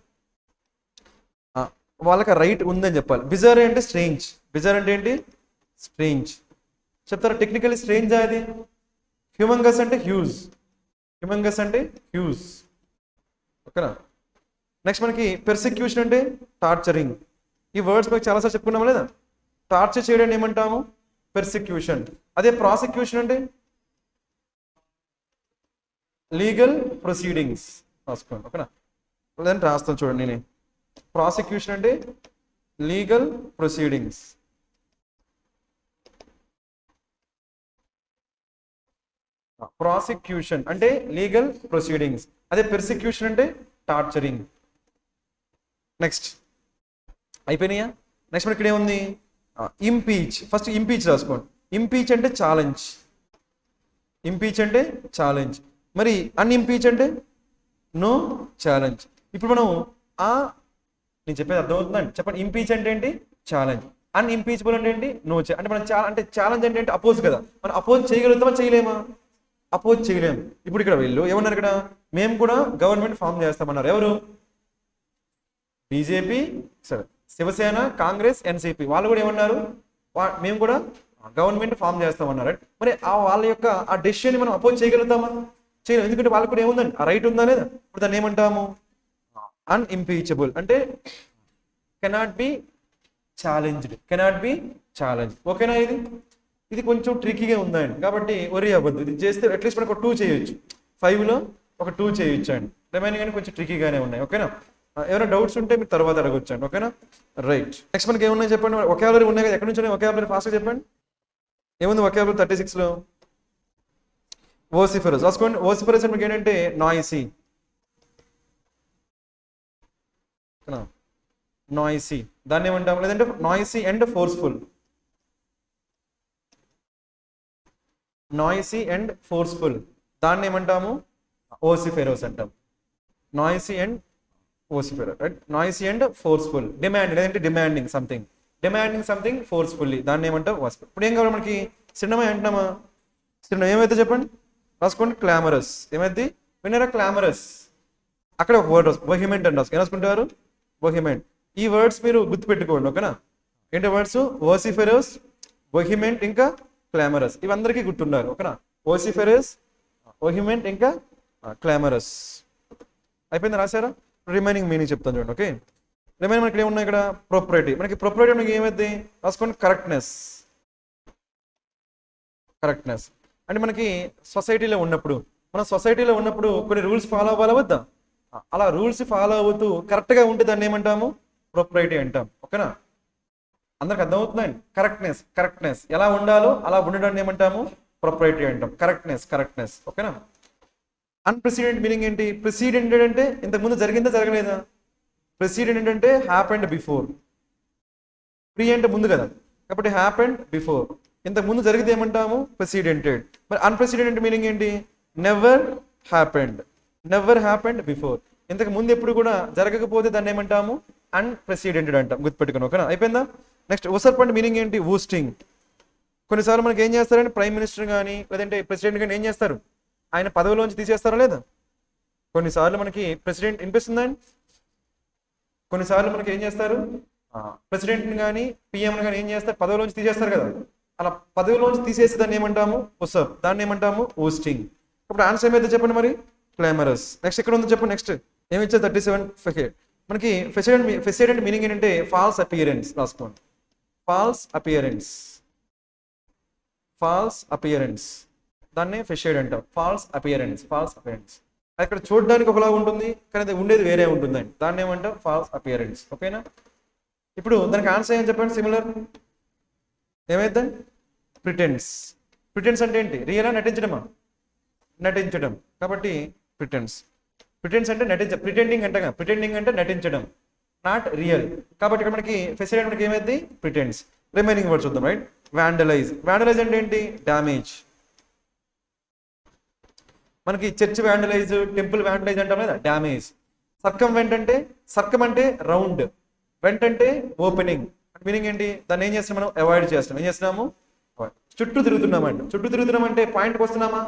వాళ్ళకి రైట్ ఉందని చెప్పాలి. బిజర్ అంటే స్ట్రేంజ్. బిజర్ అంటే ఏంటి? స్ట్రేంజ్. చెప్తారా? టెక్నికల్లీ స్ట్రేంజ్ అది. హ్యూమంగస్ అంటే హ్యూజ్. ఓకేనా? నెక్స్ట్ మనకి పెర్సిక్యూషన్ అంటే టార్చరింగ్. ఈ వర్డ్స్ మనకి చాలాసార్లు చెప్పుకున్నాం లేదా? టార్చర్ చేయడం ఏమంటాము? పెర్సిక్యూషన్. అదే ప్రాసిక్యూషన్ అంటే లీగల్ ప్రొసీడింగ్స్. రాసుకోండి. ఓకేనా? లేదంటే రాస్తాను చూడండి నేను. ప్రాసిక్యూషన్ అంటే లీగల్ ప్రొసీడింగ్స్. ప్రాసిక్యూషన్ అంటే లీగల్ ప్రొసీడింగ్స్. అదే పెర్సిక్యూషన్ అంటే టార్చరింగ్. నెక్స్ట్ అయిపోయినాయా? నెక్స్ట్ మనకి ఇక్కడ ఏముంది? ఇంపీచ్. ఫస్ట్ ఇంపీచ్ రాసుకోండి. ఇంపీచ్ అంటే ఛాలెంజ్. మరి అన్ఇంపీచ్ అంటే నో ఛాలెంజ్. ఇప్పుడు మనం నేను చెప్పేది అర్థమవుతుందండి? చెప్పండి. ఇంపీచ్ అంటే ఏంటి? ఛాలెంజ్. అన్ఇంపీచబుల్ అంటే ఏంటి? నో. అంటే మనం అంటే ఛాలెంజ్ అంటే ఏంటి? అపోజ్ కదా. మనం అపోజ్ చేయగలుగుతామా, చేయలేమా? అపోజ్ చేయలేము. ఇప్పుడు ఇక్కడ వీళ్ళు ఏమన్నారు? ఇక్కడ మేము కూడా గవర్నమెంట్ ఫామ్ చేస్తామన్నారు. ఎవరు? బీజేపీ, సరే, శివసేన, కాంగ్రెస్, ఎన్సిపి వాళ్ళు కూడా ఏమన్నారు? మేము కూడా గవర్నమెంట్ ఫామ్ చేస్తామన్నారు. మరి వాళ్ళ యొక్క ఆ డెసిషన్ మనం అపోజ్ చేయగలుగుతామా? చేయలేము. ఎందుకంటే వాళ్ళకు కూడా ఏముందండి? ఆ రైట్ ఉందా లేదా? ఇప్పుడు దాన్ని ఏమంటాము? అన్ఇంపీచబుల్. అంటే కెనాట్ బి ఛాలెంజ్డ్. ఓకేనా? ఇది కొంచెం ట్రికీగా ఉందండి, కాబట్టి వరి అవ్వద్దు. ఇది చేస్తే అట్లీస్ట్ మనకు 2 చేయొచ్చు. 5లో ఒక 2 చేయొచ్చు అండి. రిమైనింగ్ అని కొంచెం ట్రికీగానే ఉన్నాయి. ఓకేనా? ఏమైనా డౌట్స్ ఉంటే మీరు తర్వాత అడగొచ్చండి, ఓకేనా? రైట్. నెక్స్ట్ మనకి ఏమున్నాయి చెప్పండి, ఒకాబులరీ ఉన్నాయి కదా, ఎక్కడి నుంచి ఉన్నాయి ఒకాబులరీ, ఫాస్ట్గా చెప్పండి. ఏముంది ఒకాబులరీ 36లో? వోసిఫరస్ రాసుకోండి. వోసిఫరస్ అంటే ఏంటంటే నాయిసీ, నాయిసీ దాన్ని ఏమంటాము, లేదంటే noisy and forceful, noisy and forceful దాన్ని ఏమంటాము, ఓసిఫెరోస్ అంటాం. Noisy and vociferous, right? Noisy and forceful, demand లేదంటే డిమాండింగ్ సంథింగ్ ఫోర్స్ఫుల్లీ, దాన్ని ఏమంటాం ఓసిఫెరస్. ఇప్పుడు ఏం కావాలి మనకి, సినిమా అంటున్నామా, సినిమా ఏమైతే చెప్పండి, రాసుకోండి. క్లామరస్, ఏమైంది విన్నారా, క్లామరస్. అక్కడ ఒక వర్డ్ వహిమెంట్ అని రాసుకో, ఏం రాసుకుంటారు, వహిమెంట్. ఈ వర్డ్స్ మీరు గుర్తుపెట్టుకోండి, ఓకేనా? ఏంటి వర్డ్స్, ఓసిఫెరస్, వహిమెంట్, ఇంకా క్లామరస్. ఇవందరికీ గుర్తుండాలి, ఓకేనా? ఓసిఫెరస్, వహిమెంట్, ఇంకా క్లామరస్. అయిపోయింది, రాశారా? రిమైనింగ్ మీనింగ్ చెప్తాను చూడండి, ఓకే? రిమైనింగ్ మనకి ఏమున్నాయి ఇక్కడ, ప్రొపరేటివ్. మనకి ప్రొపరేటివ్ మనకి ఏమైంది రాసుకోండి, కరెక్ట్నెస్. కరెక్ట్నెస్ అంటే మనకి సొసైటీలో ఉన్నప్పుడు, కొన్ని రూల్స్ ఫాలో అవ్వాలా వద్దా? అలా రూల్స్ ఫాలో అవుతూ కరెక్ట్గా ఉంటే దాన్ని ఏమంటాము, ప్రొపరేటివ్ అంటాం, ఓకేనా? అందరికి అర్థమవుతుందండి. కరెక్ట్నెస్ ఎలా ఉండాలో అలా ఉండడాన్ని ఏమంటాము, ప్రొపరేటివ్ అంటాం. కరెక్ట్నెస్, ఓకేనా? అన్ప్రెసిడెంట్ మీనింగ్ ఏంటి, ప్రెసిడెంటెడ్ అంటే ఇంతకుముందు జరిగిందా జరగలేదా, ప్రెసిడెంట్ అంటే హ్యాపెండ్ బిఫోర్, ప్రీ అంటే ముందు కదా, కాబట్టి హ్యాపెండ్ బిఫోర్, ఇంతకు ముందు జరిగితే ఏమంటాము, ప్రెసిడెంటెడ్. మరి అన్ప్రెసిడెంట్ మీనింగ్ ఏంటి, నెవర్ హ్యాపెండ్ బిఫోర్, ఇంతకు ముందు ఎప్పుడు కూడా జరగకపోతే దాన్ని ఏమంటాము, అన్ప్రెసిడెంటెడ్ అంటాం. గుర్తుపెట్టుకుని, ఓకేనా? అయిపోయిందా? నెక్స్ట్ ఉసర్ప్ అంటే మీనింగ్ ఏంటి, వూస్టింగ్. కొన్నిసార్లు మనకి ఏం చేస్తారంటే ప్రైమ్ మినిస్టర్ కానీ లేదంటే ప్రెసిడెంట్ కానీ ఏం చేస్తారు, ఆయన పదవిలోంచి తీసేస్తారా లేదా? కొన్నిసార్లు మనకి ప్రెసిడెంట్ వినిపిస్తుందండి, కొన్నిసార్లు మనకి ఏం చేస్తారు, ప్రెసిడెంట్ కానీ పిఎంని కానీ ఏం చేస్తారు, పదవిలోంచి తీసేస్తారు కదా. అలా పదవిలోంచి తీసేసి దాన్ని ఏమంటాము, ఉసర్ప్, దాన్ని ఏమంటాము, వూస్టింగ్. ఇప్పుడు ఆన్సర్ ఏమైతే చెప్పండి మరి, క్లామరస్. నెక్స్ట్ ఎక్కడ ఉందో చెప్పండి, నెక్స్ట్ ఏమి ఇచ్చారు 37 ఫెసేడ్. మనకి ఫెసేడ్ మీనింగ్ ఏంటంటే ఫాల్స్ అపియరెన్స్, రాసుకోండి. ఫాల్స్ అపియరెన్స్ దాన్ని ఫెషేడ్ అంటాం. ఫాల్స్ అపియరెన్స్ అక్కడ చూడడానికి ఒకలా ఉంటుంది కానీ అది ఉండేది వేరే ఉంటుందండి, దాన్ని ఏమంటాం, ఫాల్స్ అపియరెన్స్, ఓకేనా? ఇప్పుడు దానికి ఆన్సర్ ఏం చెప్పండి, సిమిలర్ ఏమైందండి, ప్రిటెన్స్ అంటే ఏంటి, రియలా నటించడం, కాబట్టి ప్రిటెన్స్ అంటే ప్రిటెండింగ్ అంటే నటించడం, నాట్ రియల్. కాబట్టి ఇక్కడ మనకి ఫెసిలిటీ మనకి ఏమైంది, ప్రిటెన్స్. రిమైనింగ్ వర్డ్స్ చూద్దాం, రైట్? వ్యాండలైజ్ అంటే ఏంటి, డ్యామేజ్. మనకి చర్చ్ వ్యాండలైజ్, టెంపుల్ వ్యాండలైజ్ అంటాం కదా, డ్యామేజ్. సర్కం అంటే రౌండ్, వెంట అంటే ఓపెనింగ్. మీనింగ్ ఏంటి, దాన్ని ఏం చేస్తాం మనం, అవాయిడ్ చేస్తాం. ఏం చేస్తున్నాము, చుట్టూ తిరుగుతున్నామంటే పాయింట్కి వస్తున్నామా,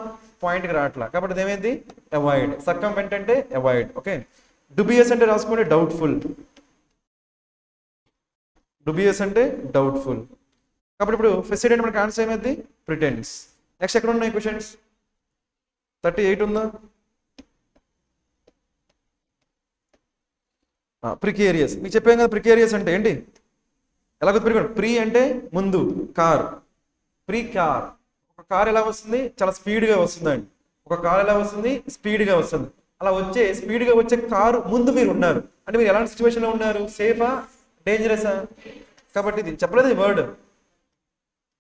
పాయింట్కి రావట్లా, కాబట్టి ఏమైంది, అవాయిడ్. సర్కం వెంట అంటే అవాయిడ్, ఓకే? డుబియస్ అంటే రాసుకోండి, డౌట్ఫుల్. కాబట్టి ఇప్పుడు ఫెసిలిటీ మనకి ఆన్సర్ ఏమైంది, ప్రిటెన్స్. నెక్స్ట్ ఎక్కడ ఉన్నాయి క్వశ్చన్స్, 38 ఉందా, ప్రికేరియస్. మీకు చెప్పాం కదా, ప్రికేరియస్ అంటే ఏంటి, ఎలా గుర్తుపెట్టుకోండి, ప్రీ అంటే ముందు, ప్రీ కార్. ఒక కార్ ఎలా వస్తుంది, చాలా స్పీడ్గా వస్తుందండి. స్పీడ్గా వస్తుంది. అలా స్పీడ్గా వచ్చే కారు ముందు మీరు ఉన్నారు అంటే మీరు ఎలాంటి సిచ్యువేషన్లో ఉన్నారు, సేఫా, డేంజరసా? కాబట్టి ఇది చెప్పలేదు, ఈ వర్డ్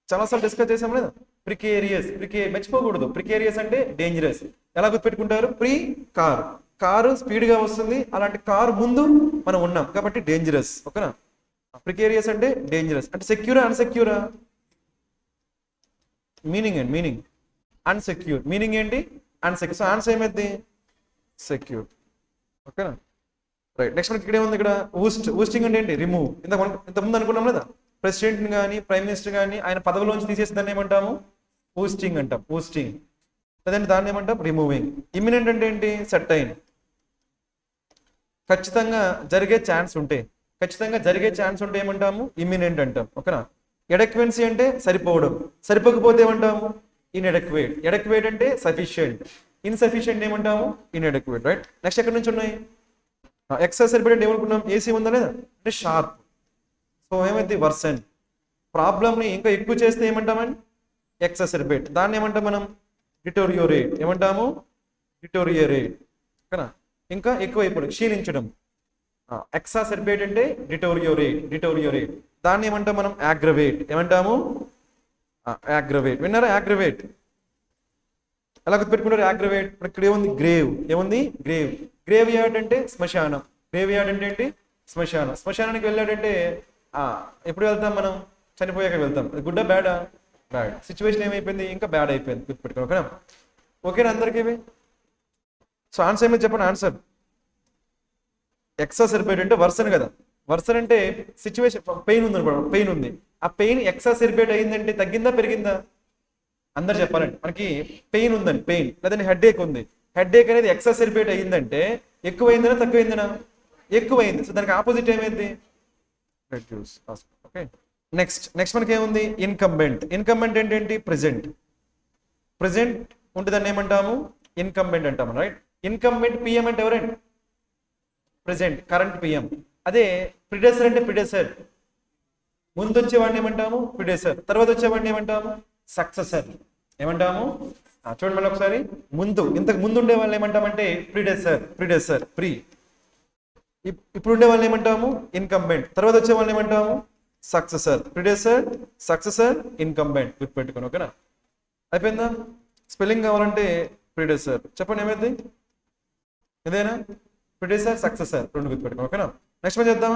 చాలాసార్లు డిస్కస్ చేసాం లేదా, ప్రికేరియస్. మర్చిపోకూడదు, ప్రికేరియస్ అంటే డేంజరస్. ఎలా గుర్తుపెట్టుకుంటారు, కారు స్పీడ్గా వస్తుంది, అలాంటి కారు ముందు మనం ఉన్నాం కాబట్టి డేంజరస్, ఓకేనా? ప్రికేరియస్ అంటే డేంజరస్. అంటే అన్సెక్యూరా మీనింగ్ అన్సెక్యూర్. మీనింగ్ ఏంటి, అన్సెక్యూర్. సో ఆన్సర్ ఏమైంది, సెక్యూర్, ఓకేనా? రైట్. నెక్స్ట్ మనకి ఇక్కడ ఏముంది, ఇక్కడ ఊస్టింగ్ అంటే ఏంటి, రిమూవ్. ఇంతకుముందు అనుకున్నాం లేదా, ప్రెసిడెంట్ కానీ ప్రైమ్ మినిస్టర్ కానీ ఆయన పదవిలోంచి తీసేసి దాన్ని ఏమంటాము, ఊస్టింగ్ అంటాం. లేదంటే దాన్ని ఏమంటాం, రిమూవింగ్. ఇమ్మినెంట్ అంటే ఏంటి, సర్టైన్, ఖచ్చితంగా జరిగే ఛాన్స్ ఉంటే ఏమంటాము, ఇమ్మినెంట్ అంటాం, ఓకేనా? ఎడక్వెన్సీ అంటే సరిపోకపోతే ఏమంటాము, ఎడక్వేట్ అంటే సఫిషియంట్, ఇన్సఫిషియంట్ ఏమంటాము, ఇన్ఎడక్వేట్, రైట్? నెక్స్ట్ ఎక్కడి నుంచి ఉన్నాయి, ఎక్సెస్ సరిపోయేది ఏమనుకున్నాం, ఏసీ ఉందా లేదా అంటే షార్ప్. సో ఏమైంది, వర్సన్. ప్రాబ్లమ్ని ఇంకా ఎక్కువ చేస్తే ఏమంటామని, ఎక్సెసర్బేట్. దాన్ని ఏమంటాం మనం, డిటోరియోరేట్, ఓకేనా? ఇంకా ఎక్కువ అయిపోయి క్షీణించడం. ఎక్సాసెర్బేట్ అంటే డిటోరియోరేట్. దాన్ని ఏమంటాం మనం? యాగ్రవేట్. ఏమంటాము? యాగ్రవేట్. విన్నారా? యాగ్రవేట్ ఎలా గుర్తుపెట్టుకుంటారు? యాగ్రవేట్. ఇక్కడ ఏముంది? గ్రేవ్. ఏముంది? గ్రేవ్. గ్రేవ్ యార్డ్ అంటే శ్మశానం. గ్రేవ్ యార్డ్ అంటే ఏంటి? శ్మశానం. శ్మశానానికి వెళ్ళాడంటే ఎప్పుడు వెళ్తాం మనం? చనిపోయాక వెళ్తాం. అది గుడ్డా బ్యాడా? బ్యాడ్. సిచ్యువేషన్ ఏమైపోయింది? ఇంకా బ్యాడ్ అయిపోయింది. గుర్తుపెట్టుకోండి. ఓకేనా? ఓకేనా అందరికీ ఇవి? సో ఆన్సర్ ఏమైతే చెప్పండి. ఆన్సర్ ఎక్సాసెర్బేట్ అంటే వర్సన్ కదా. వర్సన్ అంటే సిచ్యువేషన్, పెయిన్ ఉంది అనుకోండి, పెయిన్ ఉంది. ఆ పెయిన్ ఎక్సాసెర్బేట్ అయిందంటే తగ్గిందా పెరిగిందా? అందరు చెప్పాలండి. మనకి పెయిన్ ఉందండి, పెయిన్ లేదంటే హెడ్ ఏక్ ఉంది. హెడ్ ఏక్ అనేది ఎక్సాసెర్బేట్ అయ్యిందంటే ఎక్కువైందనా తక్కువైందనా? ఎక్కువైంది. సో దానికి ఆపోజిట్ ఏమైంది? రెడ్యూస్. ఓకే. నెక్స్ట్ మనకి ఏముంది? ఇన్కంబెంట్. ఇన్కంబెంట్ ఏంటంటే ప్రెజెంట్. ప్రెజెంట్ ఉంటే దాన్ని ఏమంటాము? ఇన్కంబెంట్ అంటాము. రైట్. ఇన్కంబెంట్ పిఎం అంటే ఎవరండి? Present, current PM. అదే ప్రిడెసర్ అంటే ప్రిడెసర్. ముందు వచ్చేవాడిని ఏమంటాము? ప్రిడెసర్. తర్వాత వచ్చేవాడిని ఏమంటాము? సక్సెసర్. ఏమంటాము? చూడండి మళ్ళీ ఒకసారి. ఇంతకు ముందు ఉండే వాళ్ళని ఏమంటామంటే ప్రిడెసర్. ఇప్పుడు ఉండే వాళ్ళని ఏమంటాము? ఇన్కంబెంట్. తర్వాత వచ్చే వాళ్ళని ఏమంటాము? సక్సెసర్. Predecessor, successor, incumbent. గుర్తుపెట్టుకోండి. ఓకేనా? అయిపోయిందా? స్పెల్లింగ్ కావాలంటే ప్రిడెసర్. చెప్పండి ఏమైంది? ఇదేనా? ప్రిడెసర్, సక్సెసర్ రెండు గుర్తుపెట్టుకోండి. ఓకేనా? నెక్స్ట్ మనం చేద్దాం.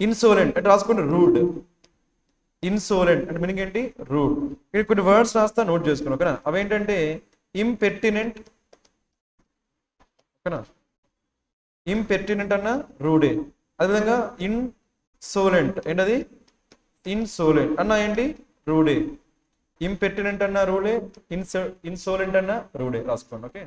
ఇన్సోలెంట్ అంటే రాసుకోండి. రూడ్. ఇన్సోలెంట్ అంటే మీనింగ్ ఏంటి? రూడ్. ఇక్కడ కొన్ని వర్డ్స్ రాస్తా, నోట్ చేసుకోండి. ఓకేనా? అవేంటంటే ఇంపెర్టినెంట్. ఓకేనా? ఇంపెర్టినెంట్ అన్న రూడే. అదేవిధంగా ఇన్సోలెంట్ ఏంటది? ఇన్సోలెంట్ అన్న ఏంటి? రూడే. ఇంపెర్టినెంట్ అన్న రూడే, ఇన్సోలెంట్ అన్న రూడే రాసుకోండి. ఓకే.